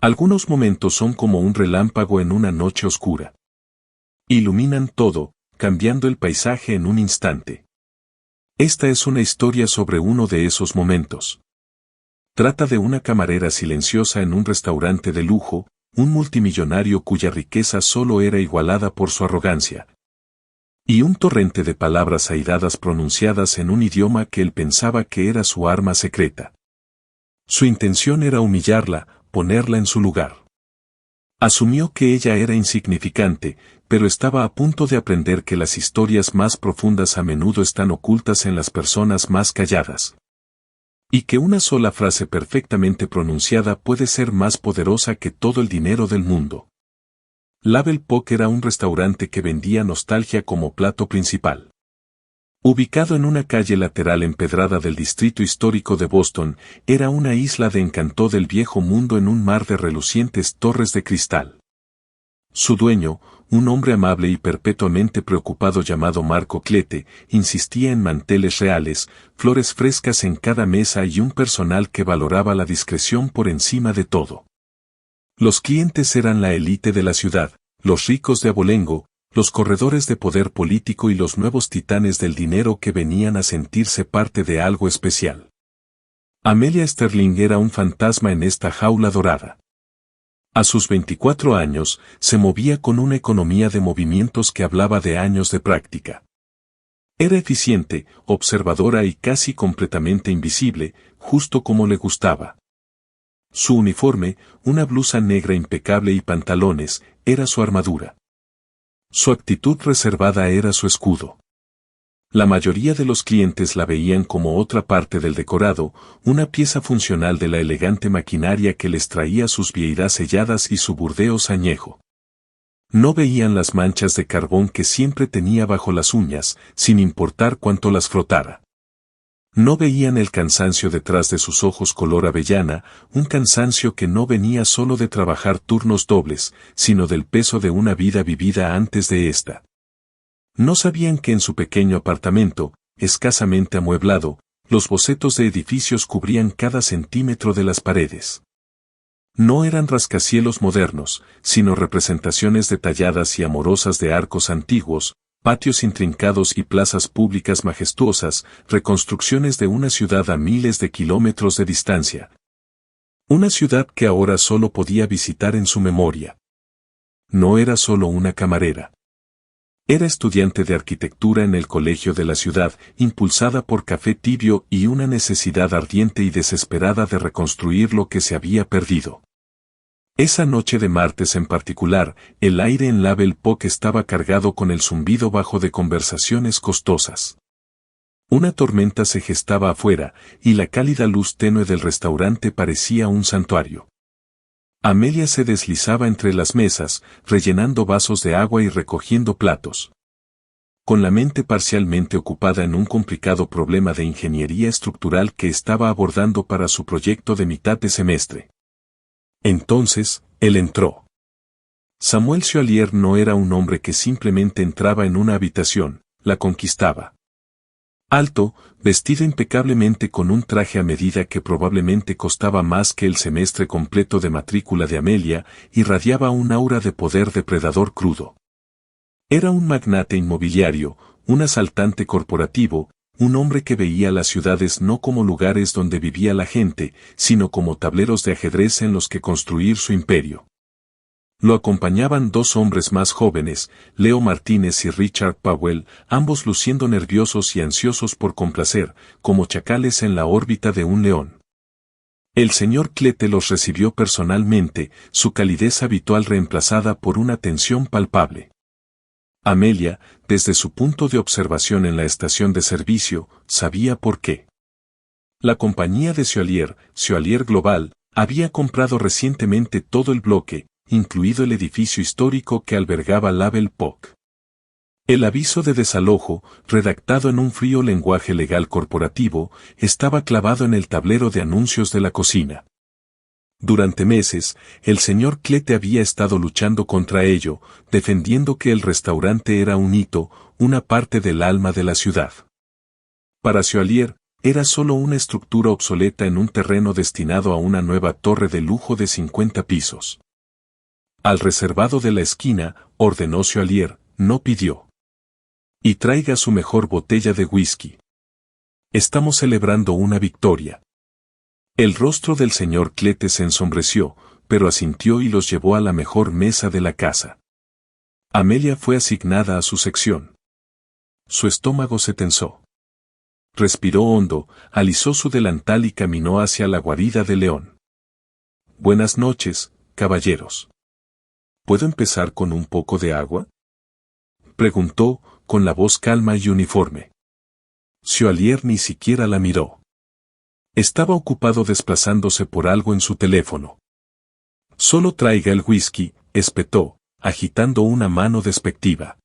Algunos momentos son como un relámpago en una noche oscura. Iluminan todo, cambiando el paisaje en un instante. Esta es una historia sobre uno de esos momentos. Trata de una camarera silenciosa en un restaurante de lujo, un multimillonario cuya riqueza solo era igualada por su arrogancia. Y un torrente de palabras airadas pronunciadas en un idioma que él pensaba que era su arma secreta. Su intención era humillarla, ponerla en su lugar. Asumió que ella era insignificante, pero estaba a punto de aprender que las historias más profundas a menudo están ocultas en las personas más calladas. Y que una sola frase perfectamente pronunciada puede ser más poderosa que todo el dinero del mundo. Label Pock era un restaurante que vendía nostalgia como plato principal. Ubicado en una calle lateral empedrada del distrito histórico de Boston, era una isla de encanto del viejo mundo en un mar de relucientes torres de cristal. Su dueño, un hombre amable y perpetuamente preocupado llamado Marco Clete, insistía en manteles reales, flores frescas en cada mesa y un personal que valoraba la discreción por encima de todo. Los clientes eran la élite de la ciudad, los ricos de abolengo, los corredores de poder político y los nuevos titanes del dinero que venían a sentirse parte de algo especial. Amelia Sterling era un fantasma en esta jaula dorada. A sus 24 años, se movía con una economía de movimientos que hablaba de años de práctica. Era eficiente, observadora y casi completamente invisible, justo como le gustaba. Su uniforme, una blusa negra impecable y pantalones, era su armadura. Su actitud reservada era su escudo. La mayoría de los clientes la veían como otra parte del decorado, una pieza funcional de la elegante maquinaria que les traía sus vieiras selladas y su burdeos añejo. No veían las manchas de carbón que siempre tenía bajo las uñas, sin importar cuánto las frotara. No veían el cansancio detrás de sus ojos color avellana, un cansancio que no venía solo de trabajar turnos dobles, sino del peso de una vida vivida antes de esta. No sabían que en su pequeño apartamento, escasamente amueblado, los bocetos de edificios cubrían cada centímetro de las paredes. No eran rascacielos modernos, sino representaciones detalladas y amorosas de arcos antiguos, patios intrincados y plazas públicas majestuosas, reconstrucciones de una ciudad a miles de kilómetros de distancia. Una ciudad que ahora solo podía visitar en su memoria. No era solo una camarera. Era estudiante de arquitectura en el colegio de la ciudad, impulsada por café tibio y una necesidad ardiente y desesperada de reconstruir lo que se había perdido. Esa noche de martes en particular, el aire en Label Pock estaba cargado con el zumbido bajo de conversaciones costosas. Una tormenta se gestaba afuera, y la cálida luz tenue del restaurante parecía un santuario. Amelia se deslizaba entre las mesas, rellenando vasos de agua y recogiendo platos. Con la mente parcialmente ocupada en un complicado problema de ingeniería estructural que estaba abordando para su proyecto de mitad de semestre. Entonces, él entró. Samuel Chevalier no era un hombre que simplemente entraba en una habitación, la conquistaba. Alto, vestido impecablemente con un traje a medida que probablemente costaba más que el semestre completo de matrícula de Amelia, irradiaba un aura de poder depredador crudo. Era un magnate inmobiliario, un asaltante corporativo, un hombre que veía las ciudades no como lugares donde vivía la gente, sino como tableros de ajedrez en los que construir su imperio. Lo acompañaban dos hombres más jóvenes, Leo Martínez y Richard Powell, ambos luciendo nerviosos y ansiosos por complacer, como chacales en la órbita de un león. El señor Clete los recibió personalmente, su calidez habitual reemplazada por una tensión palpable. Amelia, desde su punto de observación en la estación de servicio, sabía por qué. La compañía de Chevalier Global, había comprado recientemente todo el bloque, incluido el edificio histórico que albergaba Label Pock. El aviso de desalojo, redactado en un frío lenguaje legal corporativo, estaba clavado en el tablero de anuncios de la cocina. Durante meses, el señor Clete había estado luchando contra ello, defendiendo que el restaurante era un hito, una parte del alma de la ciudad. Para Chevalier, era solo una estructura obsoleta en un terreno destinado a una nueva torre de lujo de 50 pisos. Al reservado de la esquina, ordenó Chevalier, no pidió. Y traiga su mejor botella de whisky. Estamos celebrando una victoria. El rostro del señor Clete se ensombreció, pero asintió y los llevó a la mejor mesa de la casa. Amelia fue asignada a su sección. Su estómago se tensó. Respiró hondo, alisó su delantal y caminó hacia la guarida de León. Buenas noches, caballeros. ¿Puedo empezar con un poco de agua? Preguntó, con la voz calma y uniforme. Chevalier ni siquiera la miró. Estaba ocupado desplazándose por algo en su teléfono. Solo traiga el whisky, espetó, agitando una mano despectiva.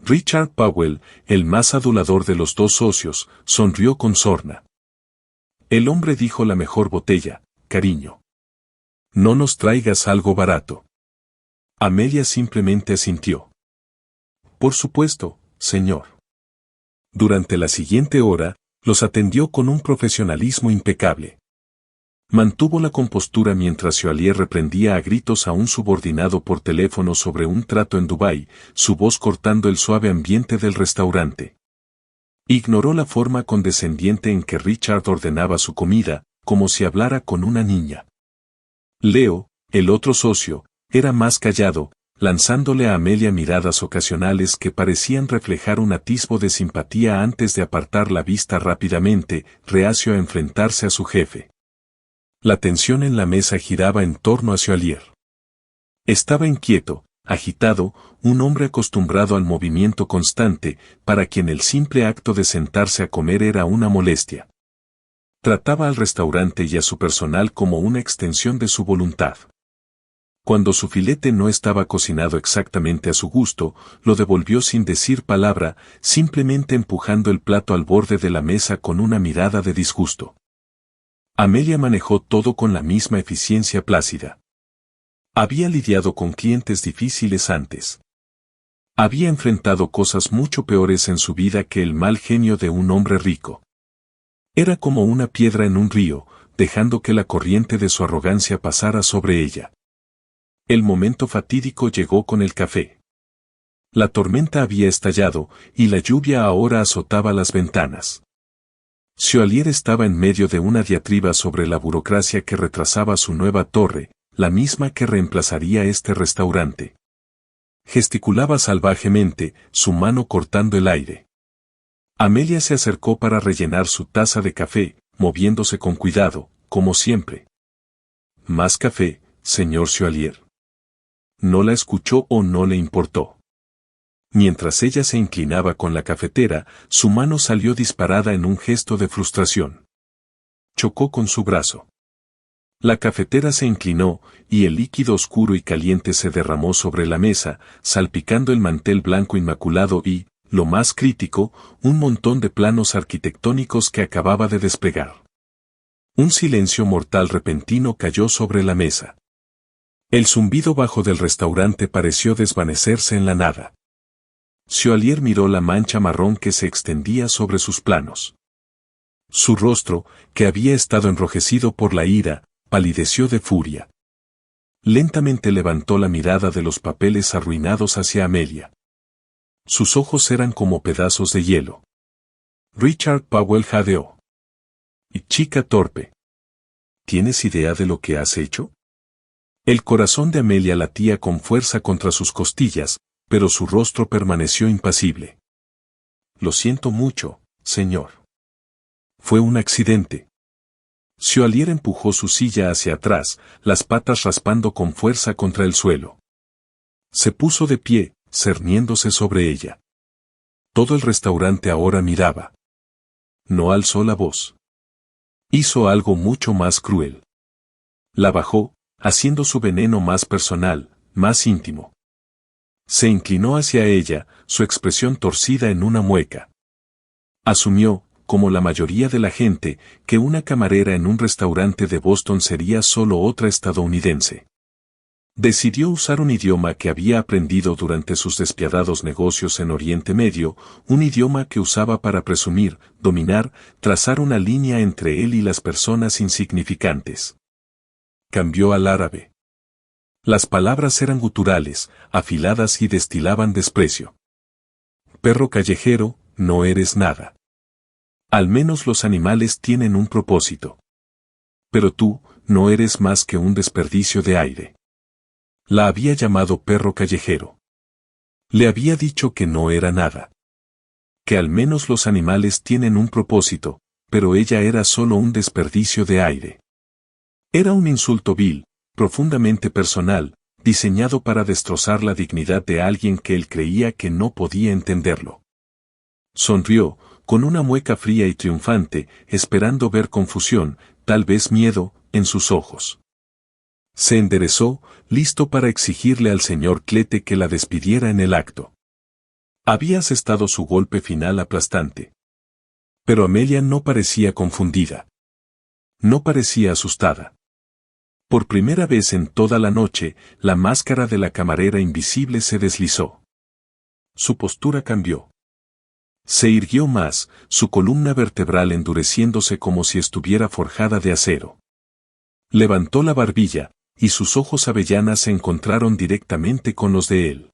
Richard Powell, el más adulador de los dos socios, sonrió con sorna. El hombre dijo la mejor botella, cariño. No nos traigas algo barato. Amelia simplemente asintió. Por supuesto, señor. Durante la siguiente hora, los atendió con un profesionalismo impecable. Mantuvo la compostura mientras Chevalier reprendía a gritos a un subordinado por teléfono sobre un trato en Dubái, su voz cortando el suave ambiente del restaurante. Ignoró la forma condescendiente en que Richard ordenaba su comida, como si hablara con una niña. Leo, el otro socio, era más callado, lanzándole a Amelia miradas ocasionales que parecían reflejar un atisbo de simpatía antes de apartar la vista rápidamente, reacio a enfrentarse a su jefe. La tensión en la mesa giraba en torno a Chevalier. Estaba inquieto, agitado, un hombre acostumbrado al movimiento constante, para quien el simple acto de sentarse a comer era una molestia. Trataba al restaurante y a su personal como una extensión de su voluntad. Cuando su filete no estaba cocinado exactamente a su gusto, lo devolvió sin decir palabra, simplemente empujando el plato al borde de la mesa con una mirada de disgusto. Amelia manejó todo con la misma eficiencia plácida. Había lidiado con clientes difíciles antes. Había enfrentado cosas mucho peores en su vida que el mal genio de un hombre rico. Era como una piedra en un río, dejando que la corriente de su arrogancia pasara sobre ella. El momento fatídico llegó con el café. La tormenta había estallado, y la lluvia ahora azotaba las ventanas. Chevalier estaba en medio de una diatriba sobre la burocracia que retrasaba su nueva torre, la misma que reemplazaría este restaurante. Gesticulaba salvajemente, su mano cortando el aire. Amelia se acercó para rellenar su taza de café, moviéndose con cuidado, como siempre. ¿Más café, señor Chevalier? No la escuchó o no le importó. Mientras ella se inclinaba con la cafetera, su mano salió disparada en un gesto de frustración. Chocó con su brazo. La cafetera se inclinó, y el líquido oscuro y caliente se derramó sobre la mesa, salpicando el mantel blanco inmaculado y, lo más crítico, un montón de planos arquitectónicos que acababa de desplegar. Un silencio mortal repentino cayó sobre la mesa. El zumbido bajo del restaurante pareció desvanecerse en la nada. Chevalier miró la mancha marrón que se extendía sobre sus planos. Su rostro, que había estado enrojecido por la ira, palideció de furia. Lentamente levantó la mirada de los papeles arruinados hacia Amelia. Sus ojos eran como pedazos de hielo. Richard Powell jadeó. Y chica torpe. ¿Tienes idea de lo que has hecho? El corazón de Amelia latía con fuerza contra sus costillas, pero su rostro permaneció impasible. Lo siento mucho, señor. Fue un accidente. Chevalier empujó su silla hacia atrás, las patas raspando con fuerza contra el suelo. Se puso de pie, cerniéndose sobre ella. Todo el restaurante ahora miraba. No alzó la voz. Hizo algo mucho más cruel. La bajó, haciendo su veneno más personal, más íntimo. Se inclinó hacia ella, su expresión torcida en una mueca. Asumió, como la mayoría de la gente, que una camarera en un restaurante de Boston sería solo otra estadounidense. Decidió usar un idioma que había aprendido durante sus despiadados negocios en Oriente Medio, un idioma que usaba para presumir, dominar, trazar una línea entre él y las personas insignificantes. Cambió al árabe. Las palabras eran guturales, afiladas y destilaban desprecio. Perro callejero, no eres nada. Al menos los animales tienen un propósito. Pero tú, no eres más que un desperdicio de aire. La había llamado perro callejero. Le había dicho que no era nada. Que al menos los animales tienen un propósito, pero ella era solo un desperdicio de aire. Era un insulto vil, profundamente personal, diseñado para destrozar la dignidad de alguien que él creía que no podía entenderlo. Sonrió, con una mueca fría y triunfante, esperando ver confusión, tal vez miedo, en sus ojos. Se enderezó, listo para exigirle al señor Clete que la despidiera en el acto. Había asestado su golpe final aplastante. Pero Amelia no parecía confundida. No parecía asustada. Por primera vez en toda la noche, la máscara de la camarera invisible se deslizó. Su postura cambió. Se irguió más, su columna vertebral endureciéndose como si estuviera forjada de acero. Levantó la barbilla, y sus ojos avellanas se encontraron directamente con los de él.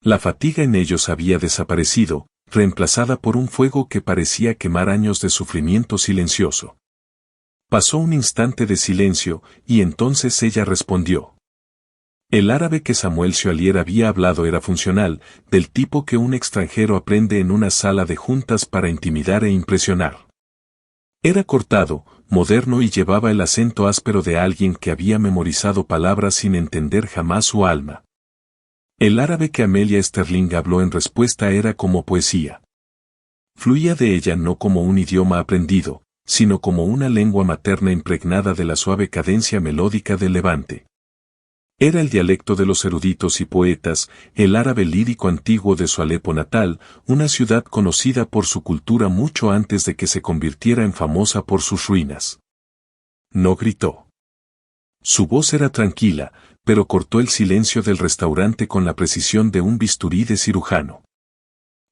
La fatiga en ellos había desaparecido, reemplazada por un fuego que parecía quemar años de sufrimiento silencioso. Pasó un instante de silencio, y entonces ella respondió. El árabe que Samuel Chevalier había hablado era funcional, del tipo que un extranjero aprende en una sala de juntas para intimidar e impresionar. Era cortado, moderno y llevaba el acento áspero de alguien que había memorizado palabras sin entender jamás su alma. El árabe que Amelia Sterling habló en respuesta era como poesía. Fluía de ella no como un idioma aprendido, sino como una lengua materna impregnada de la suave cadencia melódica del Levante. Era el dialecto de los eruditos y poetas, el árabe lírico antiguo de su Alepo natal, una ciudad conocida por su cultura mucho antes de que se convirtiera en famosa por sus ruinas. No gritó. Su voz era tranquila, pero cortó el silencio del restaurante con la precisión de un bisturí de cirujano.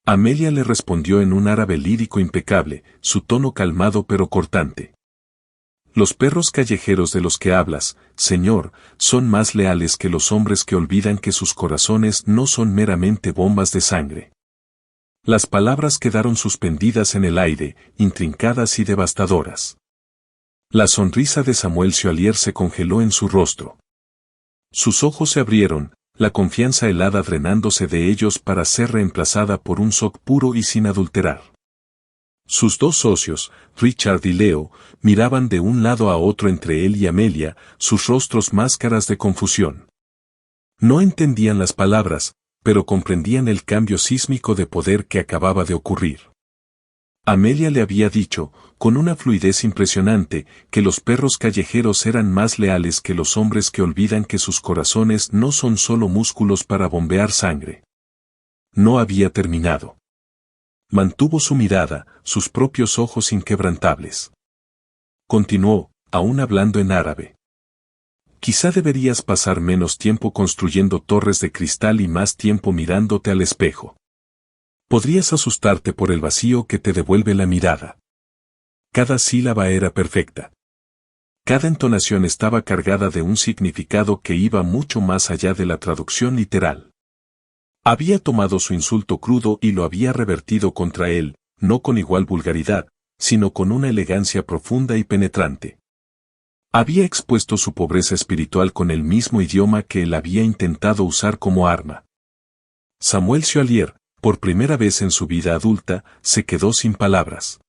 Amelia le respondió en un árabe lírico impecable, su tono calmado pero cortante. Los perros callejeros de los que hablas, Señor, son más leales que los hombres que olvidan que sus corazones no son meramente bombas de sangre. Las palabras quedaron suspendidas en el aire, intrincadas y devastadoras. La sonrisa de Samuel Chevalier se congeló en su rostro. Sus ojos se abrieron, la confianza helada drenándose de ellos para ser reemplazada por un shock puro y sin adulterar. Sus dos socios, Richard y Leo, miraban de un lado a otro entre él y Amelia, sus rostros máscaras de confusión. No entendían las palabras, pero comprendían el cambio sísmico de poder que acababa de ocurrir. Amelia le había dicho, con una fluidez impresionante, que los perros callejeros eran más leales que los hombres que olvidan que sus corazones no son solo músculos para bombear sangre. No había terminado. Mantuvo su mirada, sus propios ojos inquebrantables. Continuó, aún hablando en árabe. Quizá deberías pasar menos tiempo construyendo torres de cristal y más tiempo mirándote al espejo. Podrías asustarte por el vacío que te devuelve la mirada. Cada sílaba era perfecta. Cada entonación estaba cargada de un significado que iba mucho más allá de la traducción literal. Había tomado su insulto crudo y lo había revertido contra él, no con igual vulgaridad, sino con una elegancia profunda y penetrante. Había expuesto su pobreza espiritual con el mismo idioma que él había intentado usar como arma. Samuel Chevalier, por primera vez en su vida adulta, se quedó sin palabras.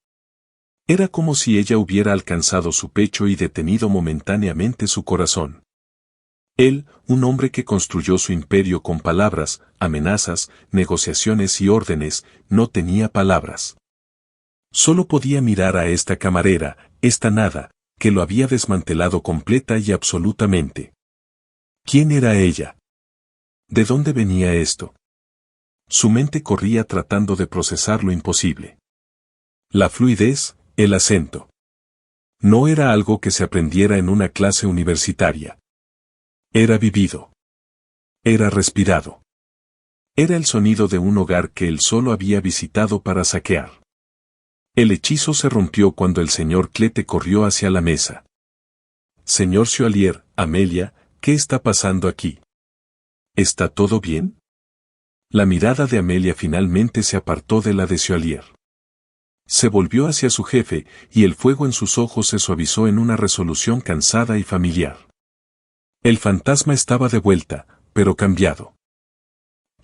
Era como si ella hubiera alcanzado su pecho y detenido momentáneamente su corazón. Él, un hombre que construyó su imperio con palabras, amenazas, negociaciones y órdenes, no tenía palabras. Solo podía mirar a esta camarera, esta nada, que lo había desmantelado completa y absolutamente. ¿Quién era ella? ¿De dónde venía esto? Su mente corría tratando de procesar lo imposible. La fluidez, el acento. No era algo que se aprendiera en una clase universitaria. Era vivido. Era respirado. Era el sonido de un hogar que él solo había visitado para saquear. El hechizo se rompió cuando el señor Clete corrió hacia la mesa. Señor Chevalier, Amelia, ¿qué está pasando aquí? ¿Está todo bien? La mirada de Amelia finalmente se apartó de la de Chevalier. Se volvió hacia su jefe, y el fuego en sus ojos se suavizó en una resolución cansada y familiar. El fantasma estaba de vuelta, pero cambiado.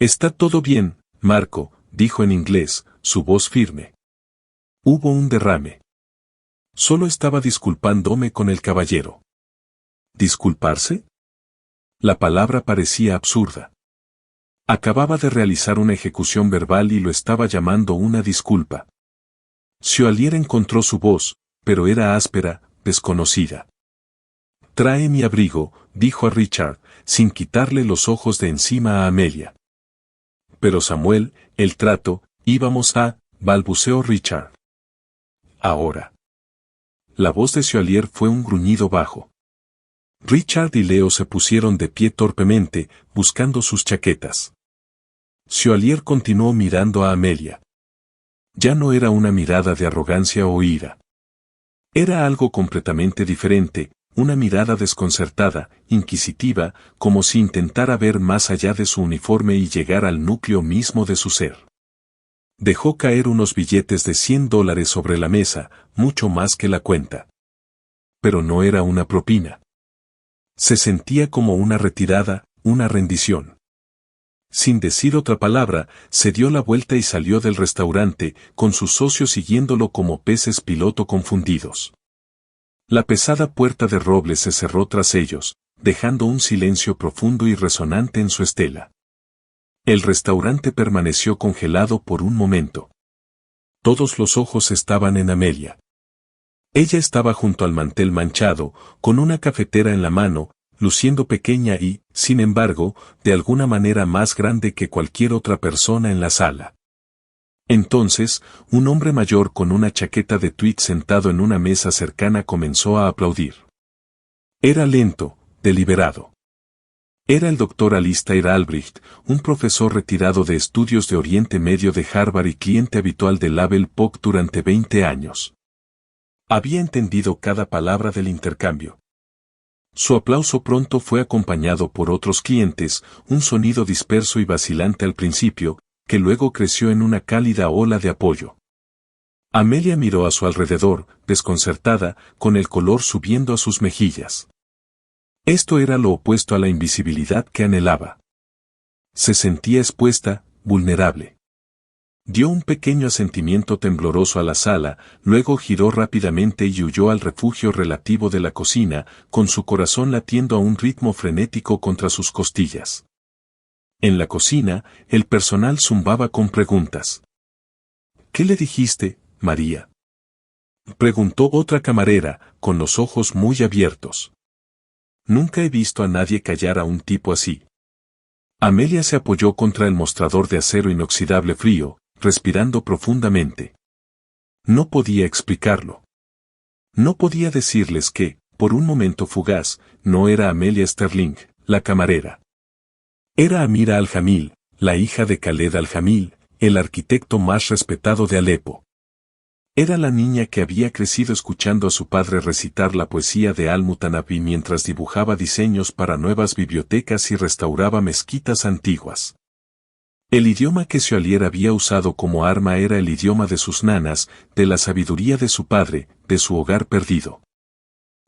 Está todo bien, Marco, dijo en inglés, su voz firme. Hubo un derrame. Solo estaba disculpándome con el caballero. ¿Disculparse? La palabra parecía absurda. Acababa de realizar una ejecución verbal y lo estaba llamando una disculpa. Chevalier encontró su voz, pero era áspera, desconocida. Trae mi abrigo, dijo a Richard, sin quitarle los ojos de encima a Amelia. Pero Samuel, el trato, íbamos a, balbuceó Richard. Ahora. La voz de Chevalier fue un gruñido bajo. Richard y Leo se pusieron de pie torpemente, buscando sus chaquetas. Chevalier continuó mirando a Amelia. Ya no era una mirada de arrogancia o ira. Era algo completamente diferente, una mirada desconcertada, inquisitiva, como si intentara ver más allá de su uniforme y llegar al núcleo mismo de su ser. Dejó caer unos billetes de $100 sobre la mesa, mucho más que la cuenta. Pero no era una propina. Se sentía como una retirada, una rendición. Sin decir otra palabra, se dio la vuelta y salió del restaurante, con sus socios siguiéndolo como peces piloto confundidos. La pesada puerta de roble se cerró tras ellos, dejando un silencio profundo y resonante en su estela. El restaurante permaneció congelado por un momento. Todos los ojos estaban en Amelia. Ella estaba junto al mantel manchado, con una cafetera en la mano, luciendo pequeña y, sin embargo, de alguna manera más grande que cualquier otra persona en la sala. Entonces, un hombre mayor con una chaqueta de tweed sentado en una mesa cercana comenzó a aplaudir. Era lento, deliberado. Era el doctor Alistair Albrecht, un profesor retirado de estudios de Oriente Medio de Harvard y cliente habitual de Label POC durante 20 años. Había entendido cada palabra del intercambio. Su aplauso pronto fue acompañado por otros clientes, un sonido disperso y vacilante al principio, que luego creció en una cálida ola de apoyo. Amelia miró a su alrededor, desconcertada, con el color subiendo a sus mejillas. Esto era lo opuesto a la invisibilidad que anhelaba. Se sentía expuesta, vulnerable. Dio un pequeño asentimiento tembloroso a la sala, luego giró rápidamente y huyó al refugio relativo de la cocina, con su corazón latiendo a un ritmo frenético contra sus costillas. En la cocina, el personal zumbaba con preguntas. ¿Qué le dijiste, María? Preguntó otra camarera, con los ojos muy abiertos. Nunca he visto a nadie callar a un tipo así. Amelia se apoyó contra el mostrador de acero inoxidable frío, respirando profundamente. No podía explicarlo. No podía decirles que, por un momento fugaz, no era Amelia Sterling, la camarera. Era Amira Al-Jamil, la hija de Khaled Al-Jamil, el arquitecto más respetado de Alepo. Era la niña que había crecido escuchando a su padre recitar la poesía de Al-Mutanabi mientras dibujaba diseños para nuevas bibliotecas y restauraba mezquitas antiguas. El idioma que Chevalier había usado como arma era el idioma de sus nanas, de la sabiduría de su padre, de su hogar perdido.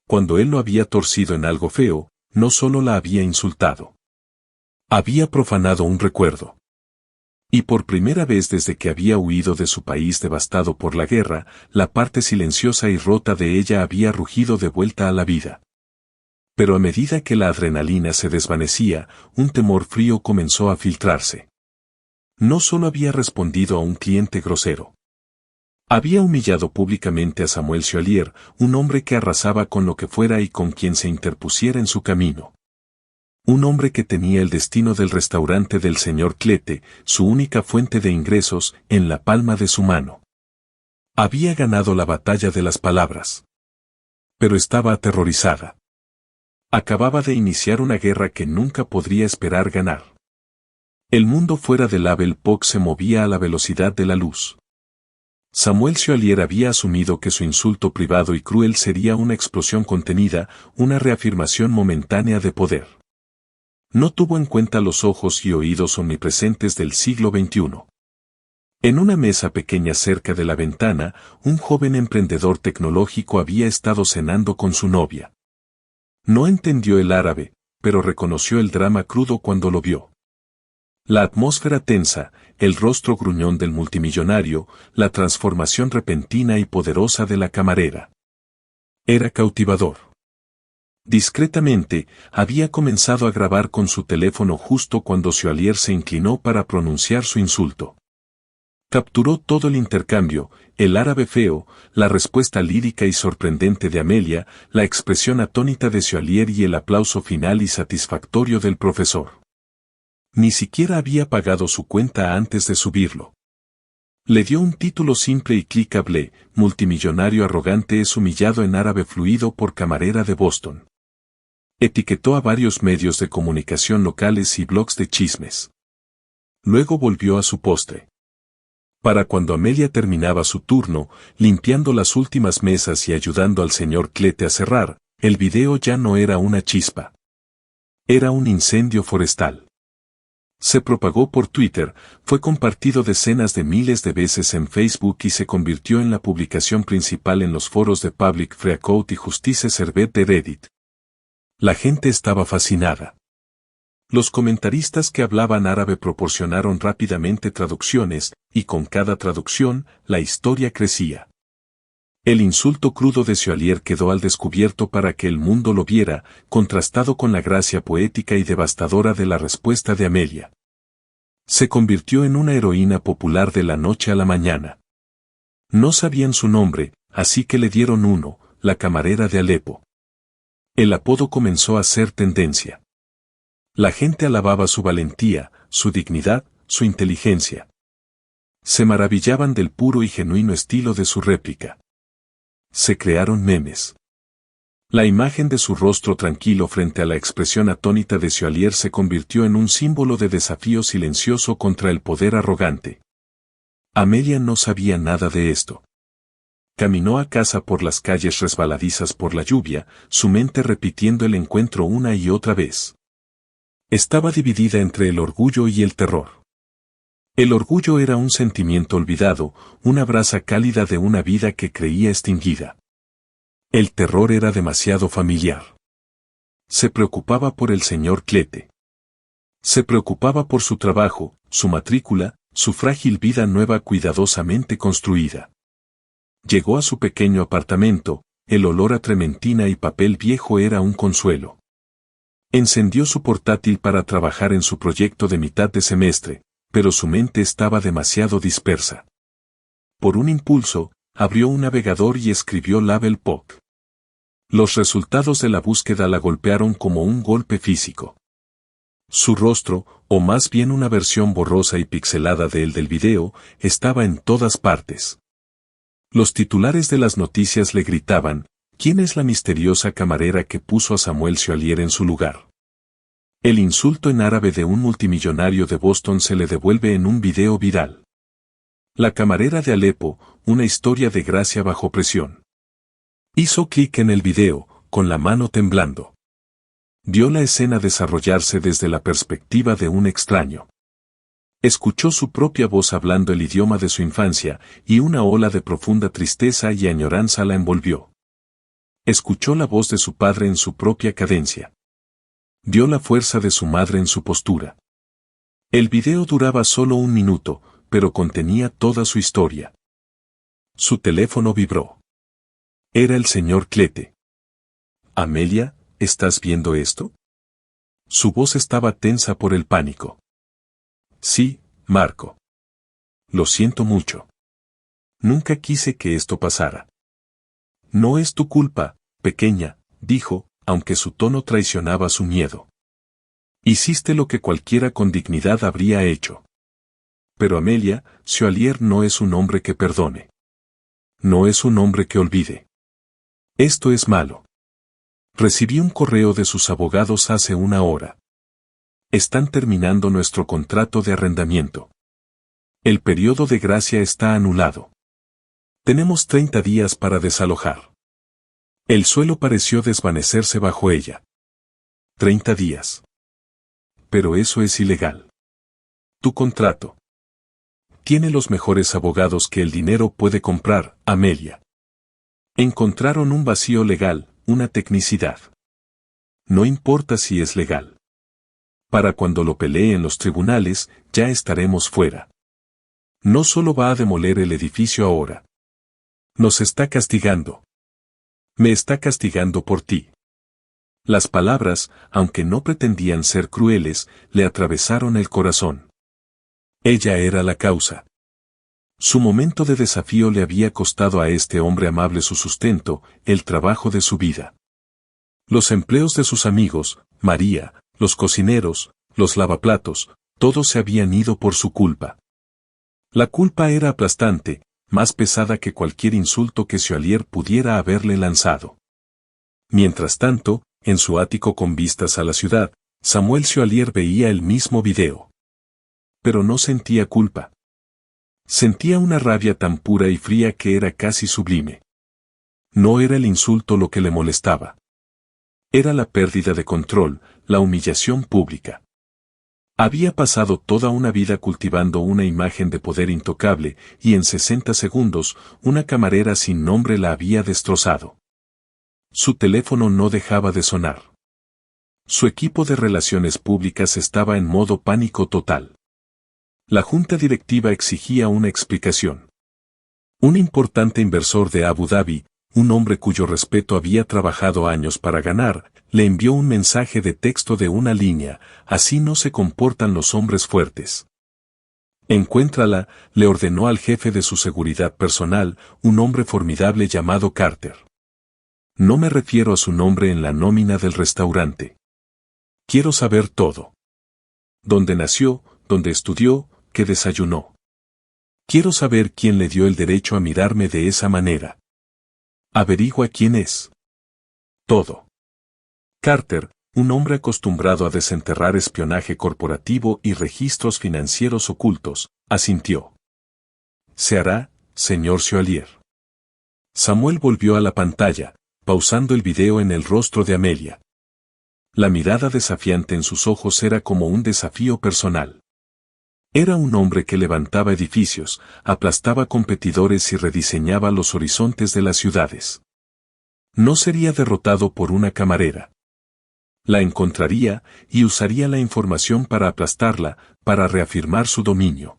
Cuando él lo había torcido en algo feo, no solo la había insultado. Había profanado un recuerdo. Y por primera vez desde que había huido de su país devastado por la guerra, la parte silenciosa y rota de ella había rugido de vuelta a la vida. Pero a medida que la adrenalina se desvanecía, un temor frío comenzó a filtrarse. No solo había respondido a un cliente grosero. Había humillado públicamente a Samuel Chevalier, un hombre que arrasaba con lo que fuera y con quien se interpusiera en su camino. Un hombre que tenía el destino del restaurante del señor Clete, su única fuente de ingresos, en la palma de su mano. Había ganado la batalla de las palabras. Pero estaba aterrorizada. Acababa de iniciar una guerra que nunca podría esperar ganar. El mundo fuera del Level-Pog se movía a la velocidad de la luz. Samuel Xoalier había asumido que su insulto privado y cruel sería una explosión contenida, una reafirmación momentánea de poder. No tuvo en cuenta los ojos y oídos omnipresentes del siglo XXI. En una mesa pequeña cerca de la ventana, un joven emprendedor tecnológico había estado cenando con su novia. No entendió el árabe, pero reconoció el drama crudo cuando lo vio. La atmósfera tensa, el rostro gruñón del multimillonario, la transformación repentina y poderosa de la camarera. Era cautivador. Discretamente, había comenzado a grabar con su teléfono justo cuando Xoalier se inclinó para pronunciar su insulto. Capturó todo el intercambio, el árabe feo, la respuesta lírica y sorprendente de Amelia, la expresión atónita de Xoalier y el aplauso final y satisfactorio del profesor. Ni siquiera había pagado su cuenta antes de subirlo. Le dio un título simple y clicable: multimillonario arrogante es humillado en árabe fluido por camarera de Boston. Etiquetó a varios medios de comunicación locales y blogs de chismes. Luego volvió a su postre. Para cuando Amelia terminaba su turno, limpiando las últimas mesas y ayudando al señor Klette a cerrar, el video ya no era una chispa. Era un incendio forestal. Se propagó por Twitter, fue compartido decenas de miles de veces en Facebook y se convirtió en la publicación principal en los foros de Public Freakout y Justice Servet de Reddit. La gente estaba fascinada. Los comentaristas que hablaban árabe proporcionaron rápidamente traducciones, y con cada traducción, la historia crecía. El insulto crudo de Xoalier quedó al descubierto para que el mundo lo viera, contrastado con la gracia poética y devastadora de la respuesta de Amelia. Se convirtió en una heroína popular de la noche a la mañana. No sabían su nombre, así que le dieron uno: la camarera de Alepo. El apodo comenzó a ser tendencia. La gente alababa su valentía, su dignidad, su inteligencia. Se maravillaban del puro y genuino estilo de su réplica. Se crearon memes. La imagen de su rostro tranquilo frente a la expresión atónita de Xoalier se convirtió en un símbolo de desafío silencioso contra el poder arrogante. Amelia no sabía nada de esto. Caminó a casa por las calles resbaladizas por la lluvia, su mente repitiendo el encuentro una y otra vez. Estaba dividida entre el orgullo y el terror. El orgullo era un sentimiento olvidado, una brasa cálida de una vida que creía extinguida. El terror era demasiado familiar. Se preocupaba por el señor Klette. Se preocupaba por su trabajo, su matrícula, su frágil vida nueva cuidadosamente construida. Llegó a su pequeño apartamento, el olor a trementina y papel viejo era un consuelo. Encendió su portátil para trabajar en su proyecto de mitad de semestre, pero su mente estaba demasiado dispersa. Por un impulso, abrió un navegador y escribió Level-Pog. Los resultados de la búsqueda la golpearon como un golpe físico. Su rostro, o más bien una versión borrosa y pixelada de el del video, estaba en todas partes. Los titulares de las noticias le gritaban: ¿quién es la misteriosa camarera que puso a Samuel Xoalier en su lugar? El insulto en árabe de un multimillonario de Boston se le devuelve en un video viral. La camarera de Alepo, una historia de gracia bajo presión. Hizo clic en el video, con la mano temblando. Vio la escena desarrollarse desde la perspectiva de un extraño. Escuchó su propia voz hablando el idioma de su infancia, y una ola de profunda tristeza y añoranza la envolvió. Escuchó la voz de su padre en su propia cadencia. Vio la fuerza de su madre en su postura. El video duraba solo 1 minuto, pero contenía toda su historia. Su teléfono vibró. Era el señor Klette. Amelia, ¿estás viendo esto? Su voz estaba tensa por el pánico. Sí, Marco. Lo siento mucho. Nunca quise que esto pasara. No es tu culpa, pequeña, dijo, aunque su tono traicionaba su miedo. Hiciste lo que cualquiera con dignidad habría hecho. Pero Amelia, Xoalier no es un hombre que perdone. No es un hombre que olvide. Esto es malo. Recibí un correo de sus abogados hace una hora. Están terminando nuestro contrato de arrendamiento. El periodo de gracia está anulado. Tenemos 30 días para desalojar. El suelo pareció desvanecerse bajo ella. 30 días. Pero eso es ilegal. Tu contrato tiene los mejores abogados que el dinero puede comprar, Amelia. Encontraron un vacío legal, una tecnicidad. No importa si es legal. Para cuando lo pelee en los tribunales, ya estaremos fuera. No solo va a demoler el edificio ahora. Nos está castigando. Me está castigando por ti. Las palabras, aunque no pretendían ser crueles, le atravesaron el corazón. Ella era la causa. Su momento de desafío le había costado a este hombre amable su sustento, el trabajo de su vida. Los empleos de sus amigos, María, los cocineros, los lavaplatos, todos se habían ido por su culpa. La culpa era aplastante, más pesada que cualquier insulto que Siolier pudiera haberle lanzado. Mientras tanto, en su ático con vistas a la ciudad, Samuel Siolier veía el mismo video. Pero no sentía culpa. Sentía una rabia tan pura y fría que era casi sublime. No era el insulto lo que le molestaba. Era la pérdida de control, la humillación pública. Había pasado toda una vida cultivando una imagen de poder intocable, y en 60 segundos, una camarera sin nombre la había destrozado. Su teléfono no dejaba de sonar. Su equipo de relaciones públicas estaba en modo pánico total. La junta directiva exigía una explicación. Un importante inversor de Abu Dhabi, un hombre cuyo respeto había trabajado años para ganar, le envió un mensaje de texto de una línea: así no se comportan los hombres fuertes. Encuéntrala, le ordenó al jefe de su seguridad personal, un hombre formidable llamado Carter. No me refiero a su nombre en la nómina del restaurante. Quiero saber todo. ¿Dónde nació, dónde estudió, qué desayunó? Quiero saber quién le dio el derecho a mirarme de esa manera. Averigua quién es. Todo. Carter, un hombre acostumbrado a desenterrar espionaje corporativo y registros financieros ocultos, asintió. Se hará, señor Siolier. Samuel volvió a la pantalla, pausando el video en el rostro de Amelia. La mirada desafiante en sus ojos era como un desafío personal. Era un hombre que levantaba edificios, aplastaba competidores y rediseñaba los horizontes de las ciudades. No sería derrotado por una camarera. La encontraría y usaría la información para aplastarla, para reafirmar su dominio.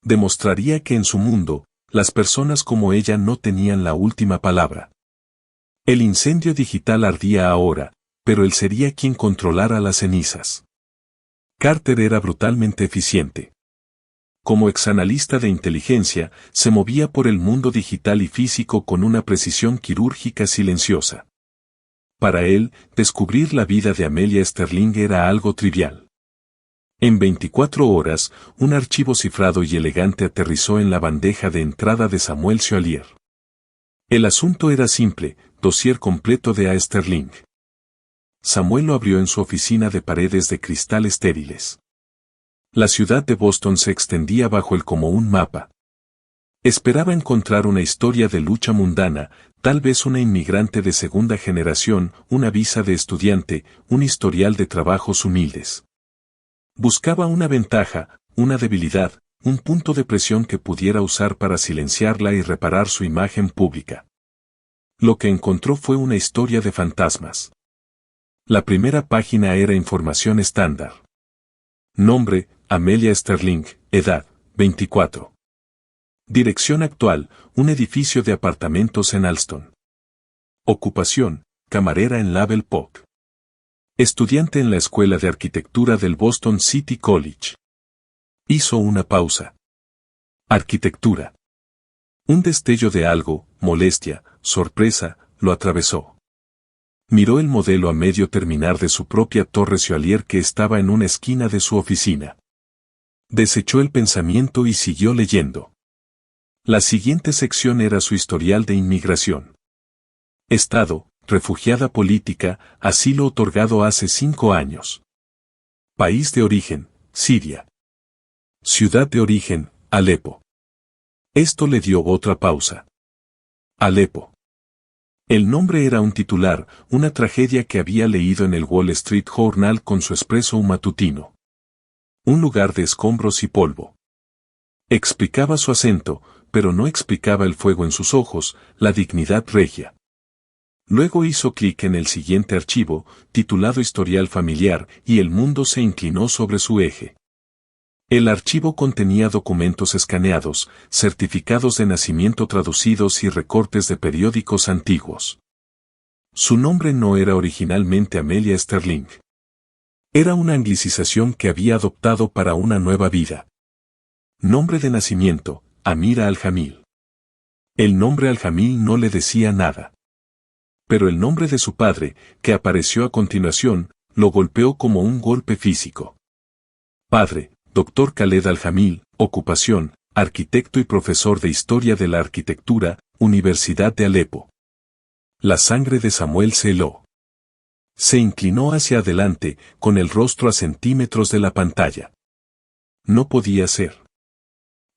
Demostraría que en su mundo, las personas como ella no tenían la última palabra. El incendio digital ardía ahora, pero él sería quien controlara las cenizas. Carter era brutalmente eficiente. Como exanalista de inteligencia, se movía por el mundo digital y físico con una precisión quirúrgica silenciosa. Para él, descubrir la vida de Amelia Sterling era algo trivial. En 24 horas, un archivo cifrado y elegante aterrizó en la bandeja de entrada de Samuel Siolier. El asunto era simple: dossier completo de A. Sterling. Samuel lo abrió en su oficina de paredes de cristal estériles. La ciudad de Boston se extendía bajo él como un mapa. Esperaba encontrar una historia de lucha mundana, tal vez una inmigrante de segunda generación, una visa de estudiante, un historial de trabajos humildes. Buscaba una ventaja, una debilidad, un punto de presión que pudiera usar para silenciarla y reparar su imagen pública. Lo que encontró fue una historia de fantasmas. La primera página era información estándar. Nombre: Amelia Sterling, edad: 24. Dirección actual: un edificio de apartamentos en Allston. Ocupación: camarera en Label Poc. Estudiante en la Escuela de Arquitectura del Boston City College. Hizo una pausa. Arquitectura. Un destello de algo, molestia, sorpresa, lo atravesó. Miró el modelo a medio terminar de su propia torre Siolier que estaba en una esquina de su oficina. Desechó el pensamiento y siguió leyendo. La siguiente sección era su historial de inmigración. Estado: refugiada política, asilo otorgado hace 5 años. País de origen, Siria. Ciudad de origen, Alepo. Esto le dio otra pausa. Alepo. El nombre era un titular, una tragedia que había leído en el Wall Street Journal con su expreso matutino. Un lugar de escombros y polvo. Explicaba su acento, pero no explicaba el fuego en sus ojos, la dignidad regia. Luego hizo clic en el siguiente archivo, titulado Historial Familiar, y el mundo se inclinó sobre su eje. El archivo contenía documentos escaneados, certificados de nacimiento traducidos y recortes de periódicos antiguos. Su nombre no era originalmente Amelia Sterling. Era una anglicización que había adoptado para una nueva vida. Nombre de nacimiento, Amira Al-Jamil. El nombre Al-Jamil no le decía nada. Pero el nombre de su padre, que apareció a continuación, lo golpeó como un golpe físico. Padre, Dr. Khaled Al-Jamil, ocupación, arquitecto y profesor de Historia de la Arquitectura, Universidad de Alepo. La sangre de Samuel se heló. Se inclinó hacia adelante, con el rostro a centímetros de la pantalla. No podía ser.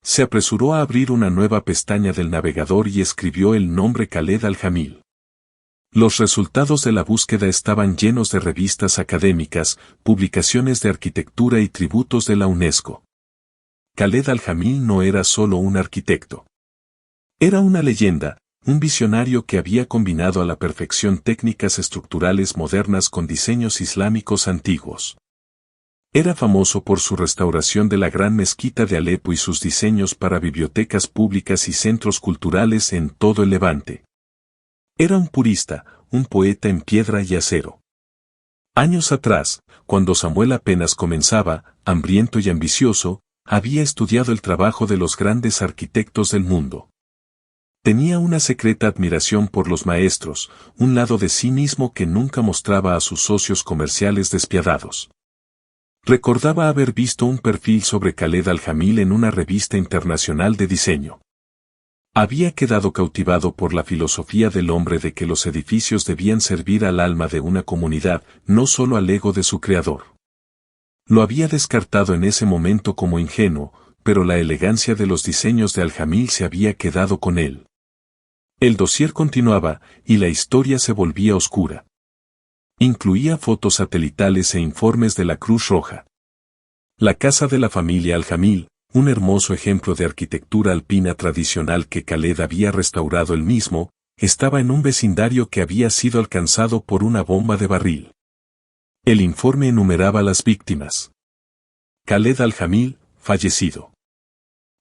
Se apresuró a abrir una nueva pestaña del navegador y escribió el nombre Khaled Al-Jamil. Los resultados de la búsqueda estaban llenos de revistas académicas, publicaciones de arquitectura y tributos de la UNESCO. Khaled Al-Jamil no era solo un arquitecto. Era una leyenda, un visionario que había combinado a la perfección técnicas estructurales modernas con diseños islámicos antiguos. Era famoso por su restauración de la gran mezquita de Alepo y sus diseños para bibliotecas públicas y centros culturales en todo el Levante. Era un purista, un poeta en piedra y acero. Años atrás, cuando Samuel apenas comenzaba, hambriento y ambicioso, había estudiado el trabajo de los grandes arquitectos del mundo. Tenía una secreta admiración por los maestros, un lado de sí mismo que nunca mostraba a sus socios comerciales despiadados. Recordaba haber visto un perfil sobre Khaled Al-Jamil en una revista internacional de diseño. Había quedado cautivado por la filosofía del hombre de que los edificios debían servir al alma de una comunidad, no solo al ego de su creador. Lo había descartado en ese momento como ingenuo, pero la elegancia de los diseños de Al-Jamil se había quedado con él. El dossier continuaba, y la historia se volvía oscura. Incluía fotos satelitales e informes de la Cruz Roja. La casa de la familia Al-Jamil, un hermoso ejemplo de arquitectura alpina tradicional que Khaled había restaurado él mismo, estaba en un vecindario que había sido alcanzado por una bomba de barril. El informe enumeraba las víctimas. Khaled Al-Jamil, fallecido.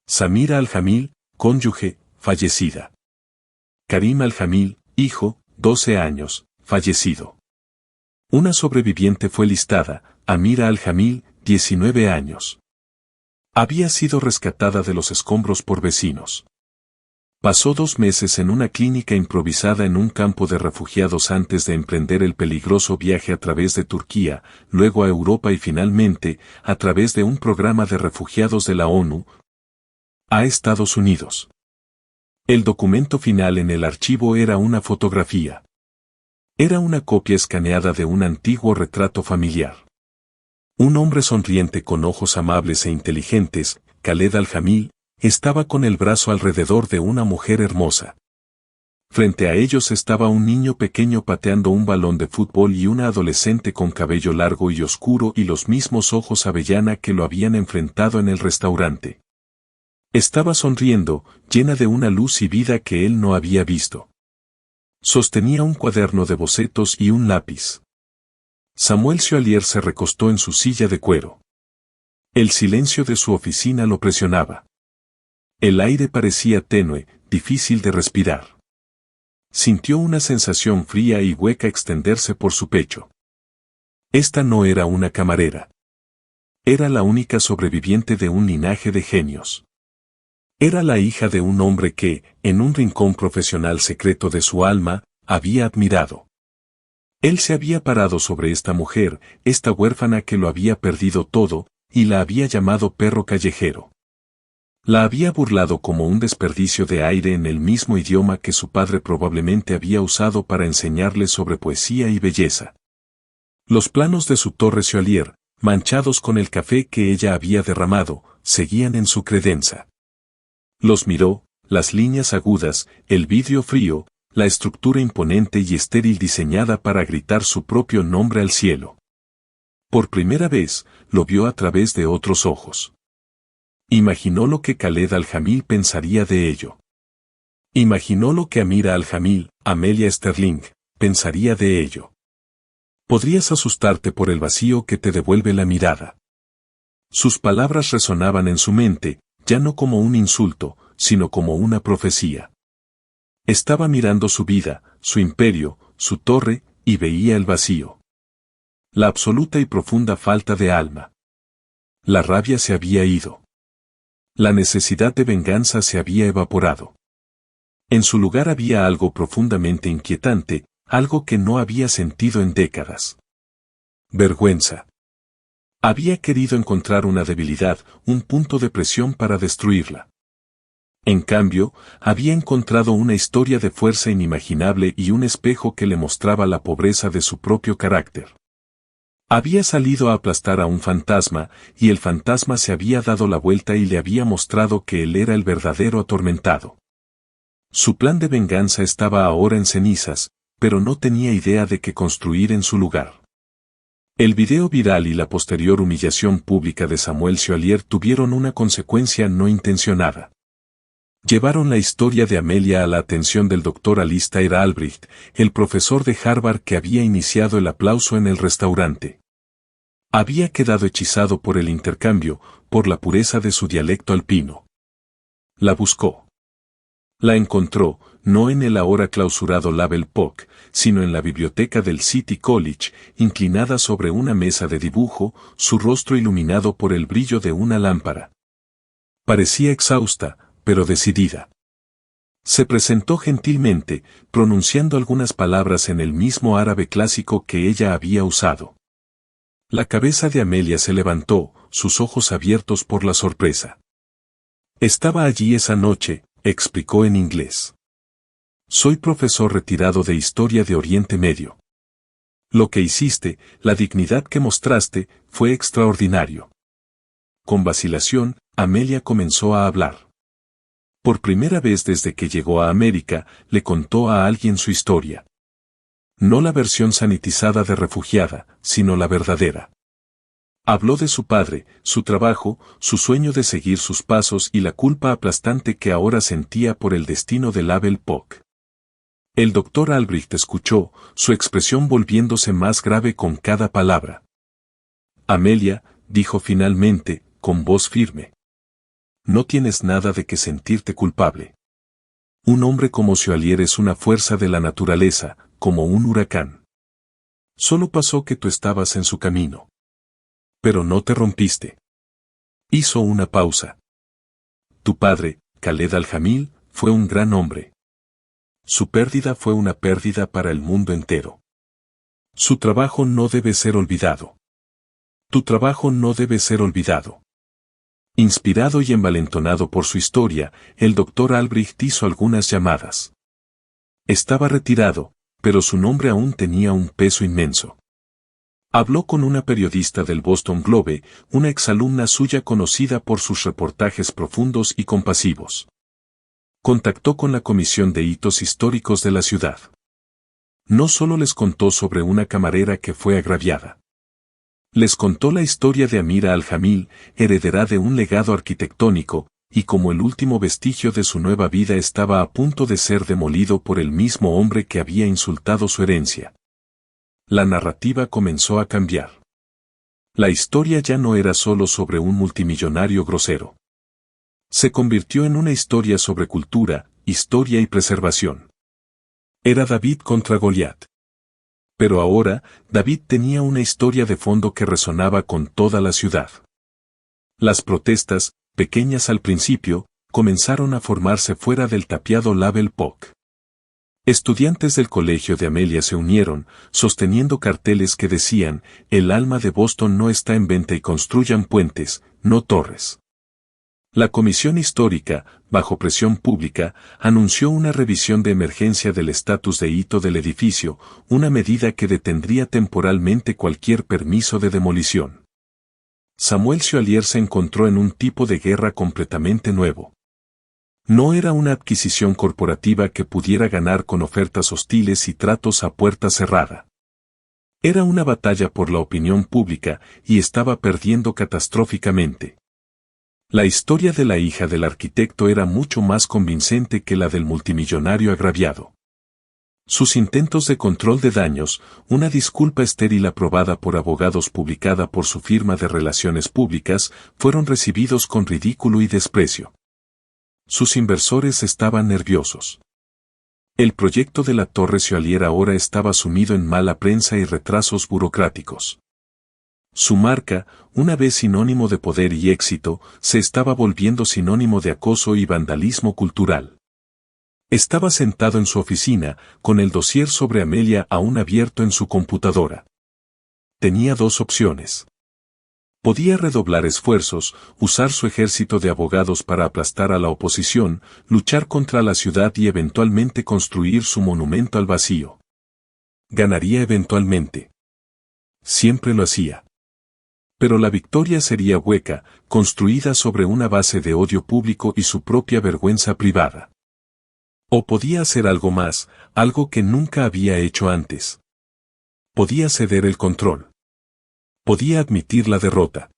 Samira Al-Jamil, cónyuge, fallecida. Karim Al-Jamil, hijo, 12 años, fallecido. Una sobreviviente fue listada, Amira Al-Jamil, 19 años. Había sido rescatada de los escombros por vecinos. Pasó 2 meses en una clínica improvisada en un campo de refugiados antes de emprender el peligroso viaje a través de Turquía, luego a Europa y finalmente, a través de un programa de refugiados de la ONU, a Estados Unidos. El documento final en el archivo era una fotografía. Era una copia escaneada de un antiguo retrato familiar. Un hombre sonriente con ojos amables e inteligentes, Khaled Al-Jamil, estaba con el brazo alrededor de una mujer hermosa. Frente a ellos estaba un niño pequeño pateando un balón de fútbol y una adolescente con cabello largo y oscuro y los mismos ojos avellana que lo habían enfrentado en el restaurante. Estaba sonriendo, llena de una luz y vida que él no había visto. Sostenía un cuaderno de bocetos y un lápiz. Samuel Chevalier se recostó en su silla de cuero. El silencio de su oficina lo presionaba. El aire parecía tenue, difícil de respirar. Sintió una sensación fría y hueca extenderse por su pecho. Esta no era una camarera. Era la única sobreviviente de un linaje de genios. Era la hija de un hombre que, en un rincón profesional secreto de su alma, había admirado. Él se había parado sobre esta mujer, esta huérfana que lo había perdido todo, y la había llamado perro callejero. La había burlado como un desperdicio de aire en el mismo idioma que su padre probablemente había usado para enseñarle sobre poesía y belleza. Los planos de su torre Choislier, manchados con el café que ella había derramado, seguían en su credenza. Los miró, las líneas agudas, el vidrio frío, la estructura imponente y estéril diseñada para gritar su propio nombre al cielo. Por primera vez, lo vio a través de otros ojos. Imaginó lo que Khaled Al-Jamil pensaría de ello. Imaginó lo que Amira Al-Jamil, Amelia Sterling, pensaría de ello. Podrías asustarte por el vacío que te devuelve la mirada. Sus palabras resonaban en su mente, ya no como un insulto, sino como una profecía. Estaba mirando su vida, su imperio, su torre, y veía el vacío. La absoluta y profunda falta de alma. La rabia se había ido. La necesidad de venganza se había evaporado. En su lugar había algo profundamente inquietante, algo que no había sentido en décadas. Vergüenza. Había querido encontrar una debilidad, un punto de presión para destruirla. En cambio, había encontrado una historia de fuerza inimaginable y un espejo que le mostraba la pobreza de su propio carácter. Había salido a aplastar a un fantasma, y el fantasma se había dado la vuelta y le había mostrado que él era el verdadero atormentado. Su plan de venganza estaba ahora en cenizas, pero no tenía idea de qué construir en su lugar. El video viral y la posterior humillación pública de Samuel Choislier tuvieron una consecuencia no intencionada. Llevaron la historia de Amelia a la atención del Dr. Alistair Albrecht, el profesor de Harvard que había iniciado el aplauso en el restaurante. Había quedado hechizado por el intercambio, por la pureza de su dialecto alpino. La buscó. La encontró, no en el ahora clausurado Label Poc, sino en la biblioteca del City College, inclinada sobre una mesa de dibujo, su rostro iluminado por el brillo de una lámpara. Parecía exhausta, pero decidida. Se presentó gentilmente, pronunciando algunas palabras en el mismo árabe clásico que ella había usado. La cabeza de Amelia se levantó, sus ojos abiertos por la sorpresa. Estaba allí esa noche, explicó en inglés. Soy profesor retirado de Historia de Oriente Medio. Lo que hiciste, la dignidad que mostraste, fue extraordinario. Con vacilación, Amelia comenzó a hablar. Por primera vez desde que llegó a América, le contó a alguien su historia. No la versión sanitizada de refugiada, sino la verdadera. Habló de su padre, su trabajo, su sueño de seguir sus pasos y la culpa aplastante que ahora sentía por el destino de Label Poc. El Dr. Albrecht escuchó, su expresión volviéndose más grave con cada palabra. Amelia, dijo finalmente, con voz firme. No tienes nada de que sentirte culpable. Un hombre como Choislier es una fuerza de la naturaleza, como un huracán. Solo pasó que tú estabas en su camino. Pero no te rompiste. Hizo una pausa. Tu padre, Khaled Al-Jamil, fue un gran hombre. Su pérdida fue una pérdida para el mundo entero. Su trabajo no debe ser olvidado. Tu trabajo no debe ser olvidado. Inspirado y envalentonado por su historia, el Dr. Albrecht hizo algunas llamadas. Estaba retirado, pero su nombre aún tenía un peso inmenso. Habló con una periodista del Boston Globe, una exalumna suya conocida por sus reportajes profundos y compasivos. Contactó con la Comisión de Hitos Históricos de la ciudad. No solo les contó sobre una camarera que fue agraviada. Les contó la historia de Amira Al-Jamil, heredera de un legado arquitectónico, y como el último vestigio de su nueva vida estaba a punto de ser demolido por el mismo hombre que había insultado su herencia. La narrativa comenzó a cambiar. La historia ya no era solo sobre un multimillonario grosero. Se convirtió en una historia sobre cultura, historia y preservación. Era David contra Goliat. Pero ahora, David tenía una historia de fondo que resonaba con toda la ciudad. Las protestas, pequeñas al principio, comenzaron a formarse fuera del tapiado Label Poc. Estudiantes del colegio de Amelia se unieron, sosteniendo carteles que decían, el alma de Boston no está en venta y construyan puentes, no torres. La Comisión Histórica, bajo presión pública, anunció una revisión de emergencia del estatus de hito del edificio, una medida que detendría temporalmente cualquier permiso de demolición. Samuel Chevalier se encontró en un tipo de guerra completamente nuevo. No era una adquisición corporativa que pudiera ganar con ofertas hostiles y tratos a puerta cerrada. Era una batalla por la opinión pública y estaba perdiendo catastróficamente. La historia de la hija del arquitecto era mucho más convincente que la del multimillonario agraviado. Sus intentos de control de daños, una disculpa estéril aprobada por abogados publicada por su firma de relaciones públicas, fueron recibidos con ridículo y desprecio. Sus inversores estaban nerviosos. El proyecto de la Torre Chevalier ahora estaba sumido en mala prensa y retrasos burocráticos. Su marca, una vez sinónimo de poder y éxito, se estaba volviendo sinónimo de acoso y vandalismo cultural. Estaba sentado en su oficina, con el dossier sobre Amelia aún abierto en su computadora. Tenía dos opciones. Podía redoblar esfuerzos, usar su ejército de abogados para aplastar a la oposición, luchar contra la ciudad y eventualmente construir su monumento al vacío. Ganaría eventualmente. Siempre lo hacía. Pero la victoria sería hueca, construida sobre una base de odio público y su propia vergüenza privada. O podía hacer algo más, algo que nunca había hecho antes. Podía ceder el control. Podía admitir la derrota.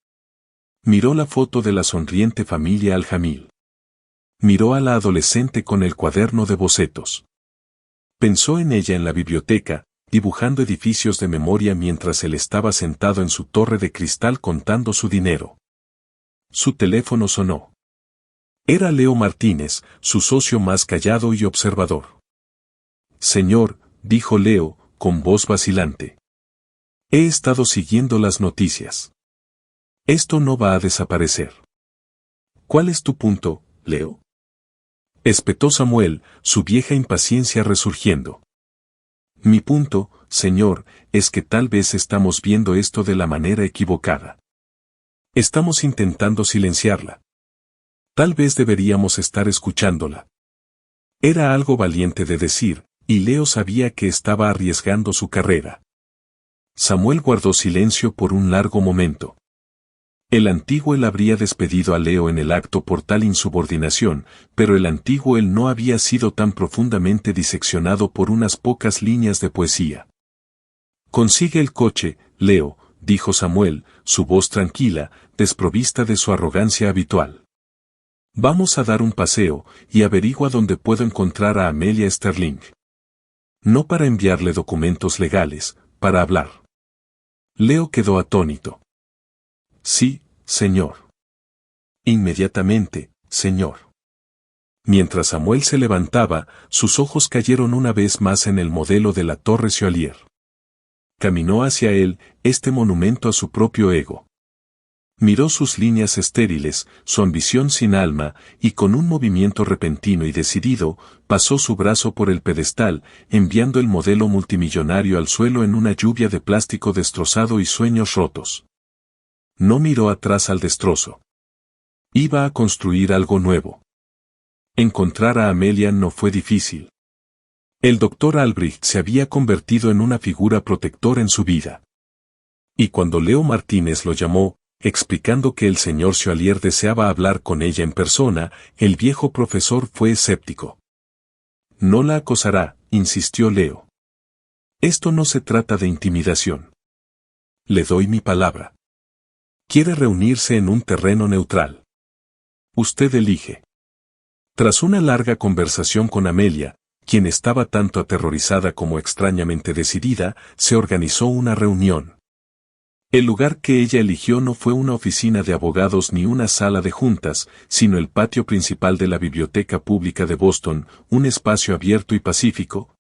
Miró la foto de la sonriente familia Al-Jamil. Miró a la adolescente con el cuaderno de bocetos. Pensó en ella en la biblioteca, dibujando edificios de memoria mientras él estaba sentado en su torre de cristal contando su dinero. Su teléfono sonó. Era Leo Martínez, su socio más callado y observador. Señor, dijo Leo, con voz vacilante. He estado siguiendo las noticias. Esto no va a desaparecer. ¿Cuál es tu punto, Leo? Espetó Samuel, su vieja impaciencia resurgiendo. Mi punto, señor, es que tal vez estamos viendo esto de la manera equivocada. Estamos intentando silenciarla. Tal vez deberíamos estar escuchándola. Era algo valiente de decir, y Leo sabía que estaba arriesgando su carrera. Samuel guardó silencio por un largo momento. El antiguo él habría despedido a Leo en el acto por tal insubordinación, pero el antiguo él no había sido tan profundamente diseccionado por unas pocas líneas de poesía. Consigue el coche, Leo, dijo Samuel, su voz tranquila, desprovista de su arrogancia habitual. Vamos a dar un paseo, y averigua dónde puedo encontrar a Amelia Sterling. No para enviarle documentos legales, para hablar. Leo quedó atónito. Sí, señor. Inmediatamente, señor. Mientras Samuel se levantaba, sus ojos cayeron una vez más en el modelo de la Torre Chevalier. Caminó hacia él, este monumento a su propio ego. Miró sus líneas estériles, su ambición sin alma, y con un movimiento repentino y decidido, pasó su brazo por el pedestal, enviando el modelo multimillonario al suelo en una lluvia de plástico destrozado y sueños rotos. No miró atrás al destrozo. Iba a construir algo nuevo. Encontrar a Amelia no fue difícil. El doctor Albrecht se había convertido en una figura protectora en su vida. Y cuando Leo Martínez lo llamó, explicando que el señor Chevalier deseaba hablar con ella en persona, el viejo profesor fue escéptico. No la acosará, insistió Leo. Esto no se trata de intimidación. Le doy mi palabra. Quiere reunirse en un terreno neutral. Usted elige. Tras una larga conversación con Amelia, quien estaba tanto aterrorizada como extrañamente decidida, se organizó una reunión. El lugar que ella eligió no fue una oficina de abogados ni una sala de juntas, sino el patio principal de la Biblioteca Pública de Boston, un espacio abierto y pacífico.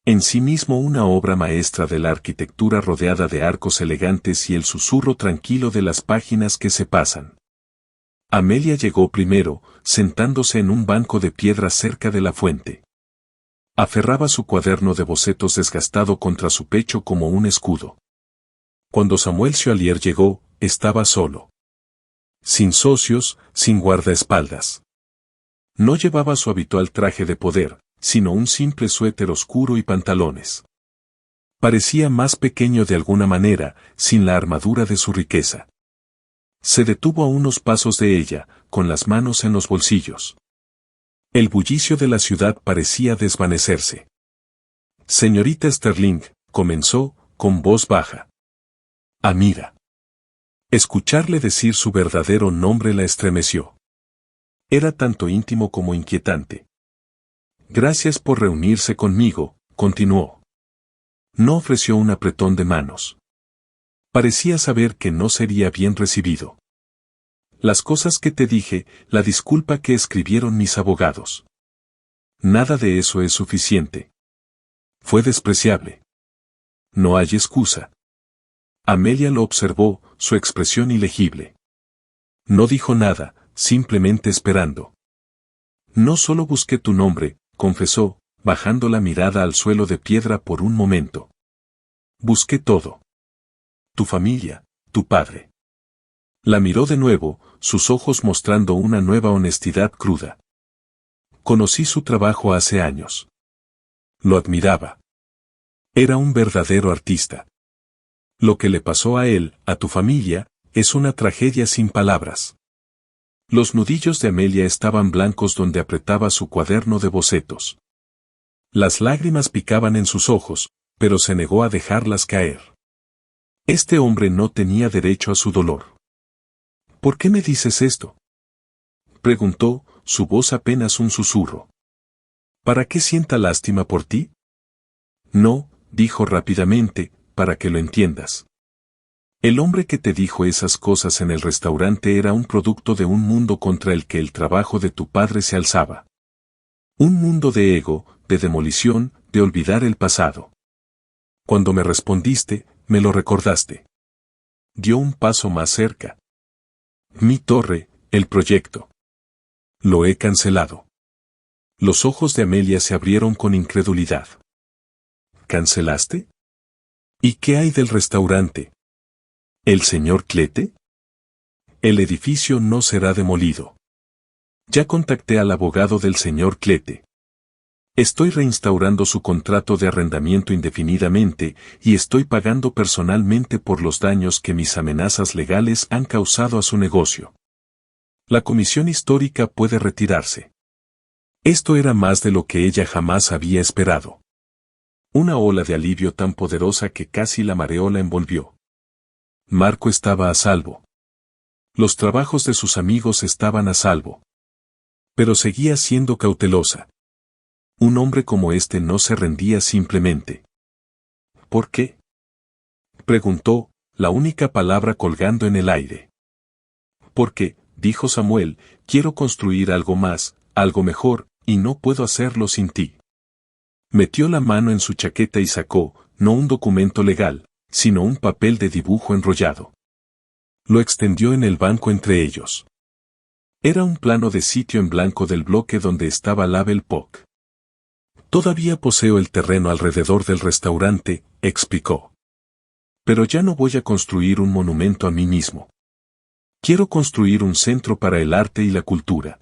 En sí mismo una obra maestra de la arquitectura rodeada de arcos elegantes y el susurro tranquilo de las páginas que se pasan. Amelia llegó primero, sentándose en un banco de piedra cerca de la fuente. Aferraba su cuaderno de bocetos desgastado contra su pecho como un escudo. Cuando Samuel Chevalier llegó, estaba solo. sin socios, sin guardaespaldas. No llevaba su habitual traje de poder, sino un simple suéter oscuro y pantalones. Parecía más pequeño de alguna manera, sin la armadura de su riqueza. Se detuvo a unos pasos de ella, con las manos en los bolsillos. El bullicio de la ciudad parecía desvanecerse. Señorita Sterling, comenzó, con voz baja. Amira. Escucharle decir su verdadero nombre la estremeció. Era tanto íntimo como inquietante. Gracias por reunirse conmigo, continuó. No ofreció un apretón de manos. Parecía saber que no sería bien recibido. Las cosas que te dije, la disculpa que escribieron mis abogados. Nada de eso es suficiente. Fue despreciable. No hay excusa. Amelia lo observó, su expresión ilegible. No dijo nada, simplemente esperando. No solo busqué tu nombre, confesó, bajando la mirada al suelo de piedra por un momento. Busqué todo. Tu familia, tu padre. La miró de nuevo, sus ojos mostrando una nueva honestidad cruda. Conocí su trabajo hace años. Lo admiraba. Era un verdadero artista. Lo que le pasó a él, a tu familia, es una tragedia sin palabras. Los nudillos de Amelia estaban blancos donde apretaba su cuaderno de bocetos. Las lágrimas picaban en sus ojos, pero se negó a dejarlas caer. Este hombre no tenía derecho a su dolor. ¿Por qué me dices esto?, preguntó, su voz apenas un susurro. ¿Para qué sienta lástima por ti? No, dijo rápidamente, para que lo entiendas. El hombre que te dijo esas cosas en el restaurante era un producto de un mundo contra el que el trabajo de tu padre se alzaba. Un mundo de ego, de demolición, de olvidar el pasado. Cuando me respondiste, me lo recordaste. Dio un paso más cerca. Mi torre, el proyecto. Lo he cancelado. Los ojos de Amelia se abrieron con incredulidad. ¿Cancelaste? ¿Y qué hay del restaurante? ¿El señor Clete? El edificio no será demolido. Ya contacté al abogado del señor Clete. Estoy reinstaurando su contrato de arrendamiento indefinidamente y estoy pagando personalmente por los daños que mis amenazas legales han causado a su negocio. La comisión histórica puede retirarse. Esto era más de lo que ella jamás había esperado. Una ola de alivio tan poderosa que casi la mareó la envolvió. Marco estaba a salvo. Los trabajos de sus amigos estaban a salvo. Pero seguía siendo cautelosa. Un hombre como este no se rendía simplemente. ¿Por qué?, preguntó, la única palabra colgando en el aire. Porque, dijo Samuel, quiero construir algo más, algo mejor, y no puedo hacerlo sin ti. Metió la mano en su chaqueta y sacó, no un documento legal, sino un papel de dibujo enrollado. Lo extendió en el banco entre ellos. Era un plano de sitio en blanco del bloque donde estaba Label Poc. Todavía poseo el terreno alrededor del restaurante, explicó. Pero ya no voy a construir un monumento a mí mismo. Quiero construir un centro para el arte y la cultura.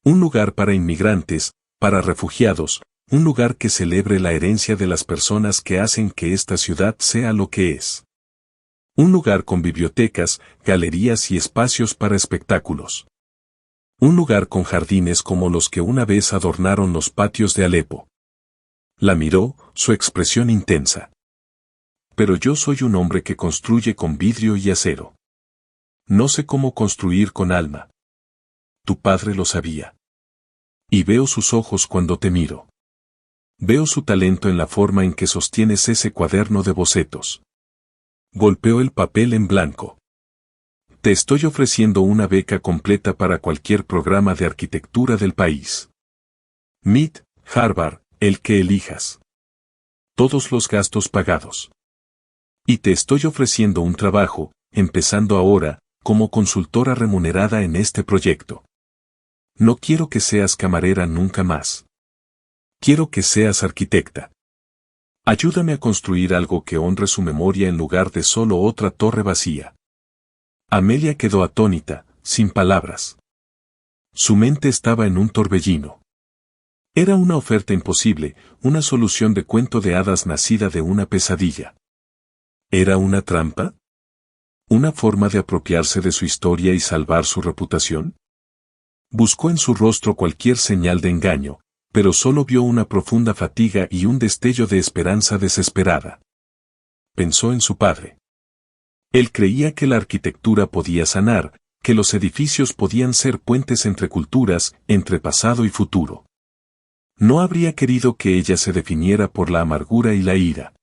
Un lugar para inmigrantes, para refugiados, un lugar que celebre la herencia de las personas que hacen que esta ciudad sea lo que es. Un lugar con bibliotecas, galerías y espacios para espectáculos. Un lugar con jardines como los que una vez adornaron los patios de Alepo. La miró, su expresión intensa. Pero yo soy un hombre que construye con vidrio y acero. No sé cómo construir con alma. Tu padre lo sabía. Y veo sus ojos cuando te miro. Veo su talento en la forma en que sostienes ese cuaderno de bocetos. Golpeó el papel en blanco. Te estoy ofreciendo una beca completa para cualquier programa de arquitectura del país. MIT, Harvard, el que elijas. Todos los gastos pagados. Y te estoy ofreciendo un trabajo, empezando ahora, como consultora remunerada en este proyecto. No quiero que seas camarera nunca más. Quiero que seas arquitecta. Ayúdame a construir algo que honre su memoria en lugar de solo otra torre vacía. Amelia quedó atónita, sin palabras. Su mente estaba en un torbellino. Era una oferta imposible, una solución de cuento de hadas nacida de una pesadilla. ¿Era una trampa? ¿Una forma de apropiarse de su historia y salvar su reputación? Buscó en su rostro cualquier señal de engaño, pero solo vio una profunda fatiga y un destello de esperanza desesperada. Pensó en su padre. Él creía que la arquitectura podía sanar, que los edificios podían ser puentes entre culturas, entre pasado y futuro. No habría querido que ella se definiera por la amargura y la ira.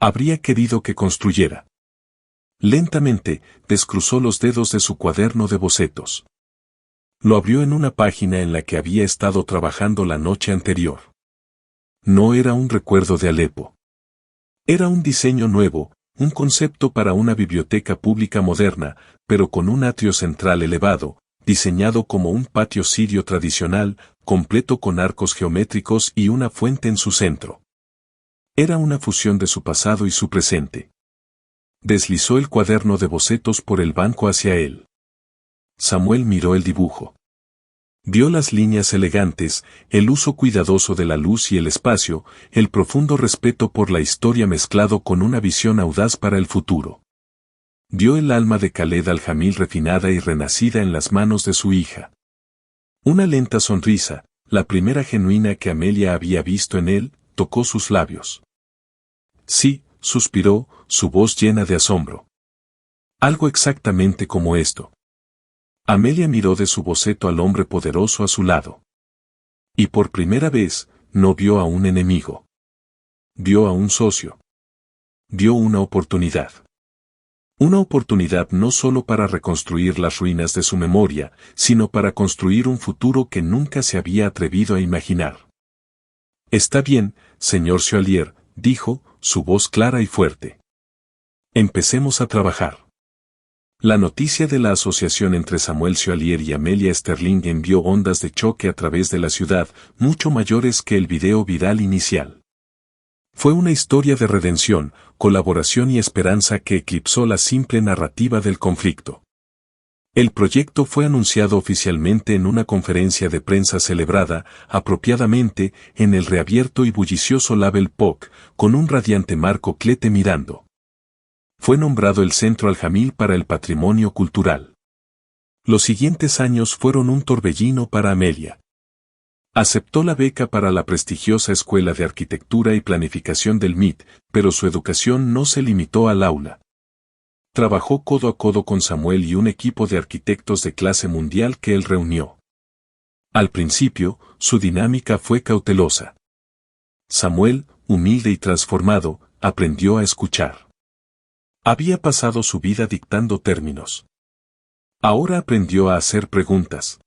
Habría querido que construyera. Lentamente, descruzó los dedos de su cuaderno de bocetos. Lo abrió en una página en la que había estado trabajando la noche anterior. No era un recuerdo de Alepo. Era un diseño nuevo, un concepto para una biblioteca pública moderna, pero con un atrio central elevado, diseñado como un patio sirio tradicional, completo con arcos geométricos y una fuente en su centro. Era una fusión de su pasado y su presente. Deslizó el cuaderno de bocetos por el banco hacia él. Samuel miró el dibujo. Vio las líneas elegantes, el uso cuidadoso de la luz y el espacio, el profundo respeto por la historia mezclado con una visión audaz para el futuro. Vio el alma de Khaled Al-Jamil refinada y renacida en las manos de su hija. Una lenta sonrisa, la primera genuina que Amelia había visto en él, tocó sus labios. Sí, suspiró, su voz llena de asombro. Algo exactamente como esto. Amelia miró de su boceto al hombre poderoso a su lado. Y por primera vez, no vio a un enemigo. Vio a un socio. Vio una oportunidad. Una oportunidad no solo para reconstruir las ruinas de su memoria, sino para construir un futuro que nunca se había atrevido a imaginar. Está bien, señor Chevalier, dijo, su voz clara y fuerte. Empecemos a trabajar. La noticia de la asociación entre Samuel Chevalier y Amelia Sterling envió ondas de choque a través de la ciudad, mucho mayores que el video viral inicial. Fue una historia de redención, colaboración y esperanza que eclipsó la simple narrativa del conflicto. El proyecto fue anunciado oficialmente en una conferencia de prensa celebrada, apropiadamente, en el reabierto y bullicioso Label POC, con un radiante Marco Clete mirando. Fue nombrado el Centro Al-Jamil para el Patrimonio Cultural. Los siguientes años fueron un torbellino para Amelia. Aceptó la beca para la prestigiosa Escuela de Arquitectura y Planificación del MIT, pero su educación no se limitó al aula. Trabajó codo a codo con Samuel y un equipo de arquitectos de clase mundial que él reunió. Al principio, su dinámica fue cautelosa. Samuel, humilde y transformado, aprendió a escuchar. Había pasado su vida dictando términos. Ahora aprendió a hacer preguntas.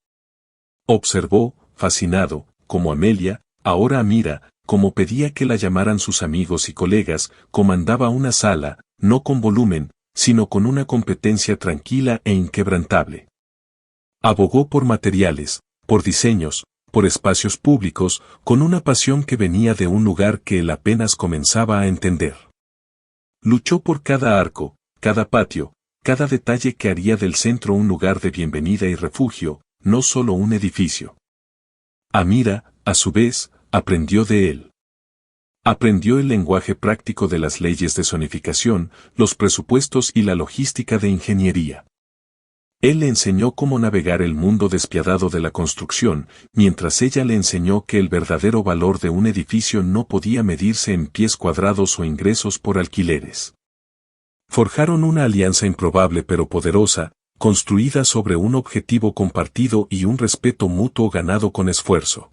Observó, fascinado, como Amelia, ahora Amira, como pedía que la llamaran sus amigos y colegas, comandaba una sala, no con volumen, sino con una competencia tranquila e inquebrantable. Abogó por materiales, por diseños, por espacios públicos, con una pasión que venía de un lugar que él apenas comenzaba a entender. Luchó por cada arco, cada patio, cada detalle que haría del centro un lugar de bienvenida y refugio, no solo un edificio. Amira, a su vez, aprendió de él. Aprendió el lenguaje práctico de las leyes de zonificación, los presupuestos y la logística de ingeniería. Él le enseñó cómo navegar el mundo despiadado de la construcción, mientras ella le enseñó que el verdadero valor de un edificio no podía medirse en pies cuadrados o ingresos por alquileres. Forjaron una alianza improbable pero poderosa, construida sobre un objetivo compartido y un respeto mutuo ganado con esfuerzo.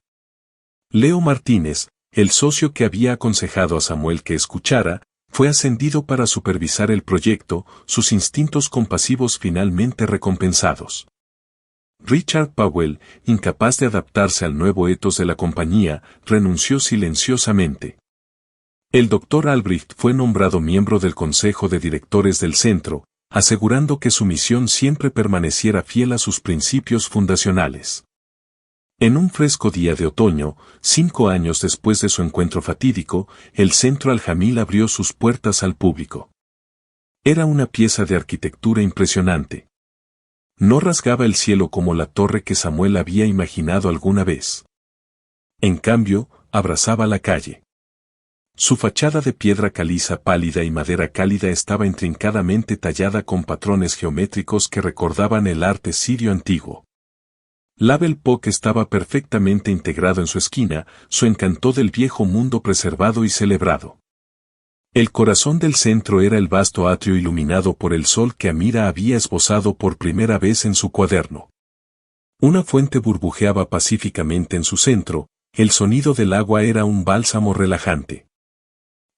Leo Martínez, el socio que había aconsejado a Samuel que escuchara, fue ascendido para supervisar el proyecto, sus instintos compasivos finalmente recompensados. Richard Powell, incapaz de adaptarse al nuevo etos de la compañía, renunció silenciosamente. El Dr. Albrecht fue nombrado miembro del Consejo de Directores del Centro, asegurando que su misión siempre permaneciera fiel a sus principios fundacionales. En un fresco día de otoño, 5 años después de su encuentro fatídico, el Centro Al-Jamil abrió sus puertas al público. Era una pieza de arquitectura impresionante. No rasgaba el cielo como la torre que Samuel había imaginado alguna vez. En cambio, abrazaba la calle. Su fachada de piedra caliza pálida y madera cálida estaba intrincadamente tallada con patrones geométricos que recordaban el arte sirio antiguo. Label Pok estaba perfectamente integrado en su esquina, su encanto del viejo mundo preservado y celebrado. El corazón del centro era el vasto atrio iluminado por el sol que Amira había esbozado por primera vez en su cuaderno. Una fuente burbujeaba pacíficamente en su centro, el sonido del agua era un bálsamo relajante.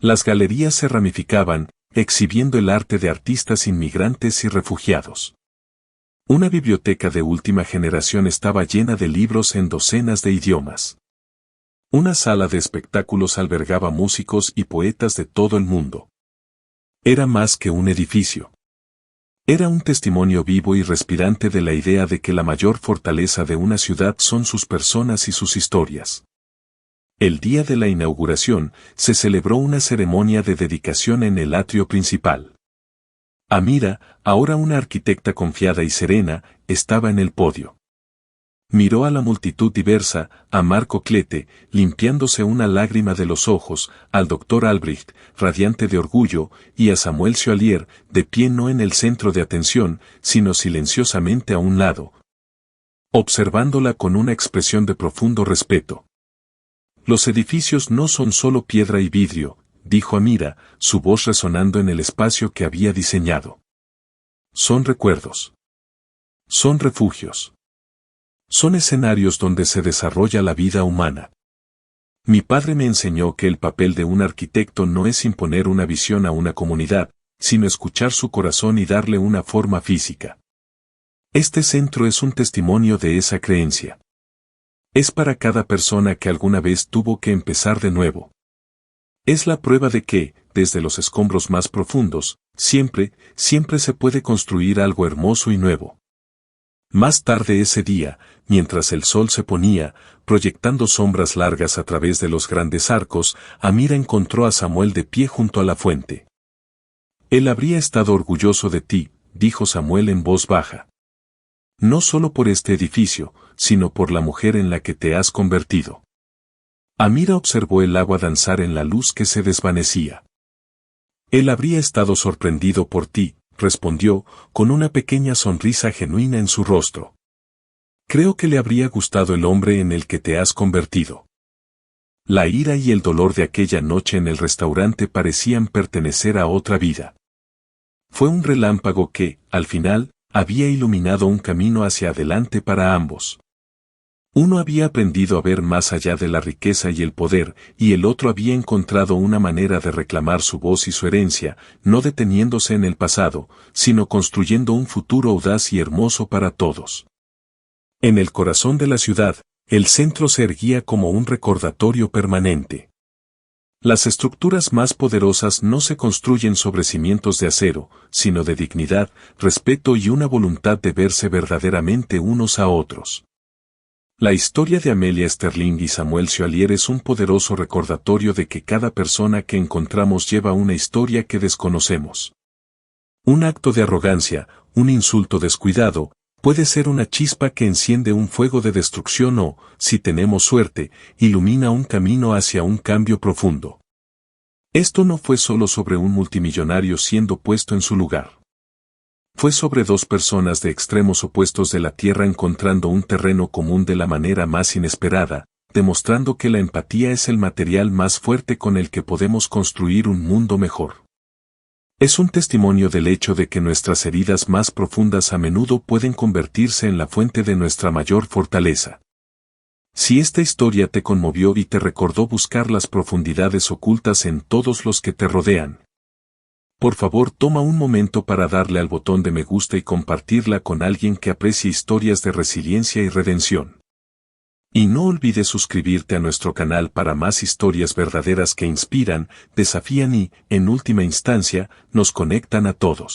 Las galerías se ramificaban, exhibiendo el arte de artistas inmigrantes y refugiados. Una biblioteca de última generación estaba llena de libros en docenas de idiomas. Una sala de espectáculos albergaba músicos y poetas de todo el mundo. Era más que un edificio. Era un testimonio vivo y respirante de la idea de que la mayor fortaleza de una ciudad son sus personas y sus historias. El día de la inauguración, se celebró una ceremonia de dedicación en el atrio principal. Amira, ahora una arquitecta confiada y serena, estaba en el podio. Miró a la multitud diversa, a Marco Clete, limpiándose una lágrima de los ojos, al doctor Albrecht, radiante de orgullo, y a Samuel Chevalier, de pie no en el centro de atención, sino silenciosamente a un lado, observándola con una expresión de profundo respeto. Los edificios no son solo piedra y vidrio, dijo Amira, su voz resonando en el espacio que había diseñado. Son recuerdos. Son refugios. Son escenarios donde se desarrolla la vida humana. Mi padre me enseñó que el papel de un arquitecto no es imponer una visión a una comunidad, sino escuchar su corazón y darle una forma física. Este centro es un testimonio de esa creencia. Es para cada persona que alguna vez tuvo que empezar de nuevo. Es la prueba de que, desde los escombros más profundos, siempre se puede construir algo hermoso y nuevo. Más tarde ese día, mientras el sol se ponía, proyectando sombras largas a través de los grandes arcos, Amira encontró a Samuel de pie junto a la fuente. Él habría estado orgulloso de ti, dijo Samuel en voz baja. No solo por este edificio, sino por la mujer en la que te has convertido. Amira observó el agua danzar en la luz que se desvanecía. Él habría estado sorprendido por ti, respondió, con una pequeña sonrisa genuina en su rostro. Creo que le habría gustado el hombre en el que te has convertido. La ira y el dolor de aquella noche en el restaurante parecían pertenecer a otra vida. Fue un relámpago que, al final, había iluminado un camino hacia adelante para ambos. Uno había aprendido a ver más allá de la riqueza y el poder, y el otro había encontrado una manera de reclamar su voz y su herencia, no deteniéndose en el pasado, sino construyendo un futuro audaz y hermoso para todos. En el corazón de la ciudad, el centro se erguía como un recordatorio permanente. Las estructuras más poderosas no se construyen sobre cimientos de acero, sino de dignidad, respeto y una voluntad de verse verdaderamente unos a otros. La historia de Amelia Sterling y Samuel Chevalier es un poderoso recordatorio de que cada persona que encontramos lleva una historia que desconocemos. Un acto de arrogancia, un insulto descuidado, puede ser una chispa que enciende un fuego de destrucción o, si tenemos suerte, ilumina un camino hacia un cambio profundo. Esto no fue solo sobre un multimillonario siendo puesto en su lugar. Fue sobre dos personas de extremos opuestos de la Tierra encontrando un terreno común de la manera más inesperada, demostrando que la empatía es el material más fuerte con el que podemos construir un mundo mejor. Es un testimonio del hecho de que nuestras heridas más profundas a menudo pueden convertirse en la fuente de nuestra mayor fortaleza. Si esta historia te conmovió y te recordó buscar las profundidades ocultas en todos los que te rodean, por favor toma un momento para darle al botón de me gusta y compartirla con alguien que aprecie historias de resiliencia y redención. Y no olvides suscribirte a nuestro canal para más historias verdaderas que inspiran, desafían y, en última instancia, nos conectan a todos.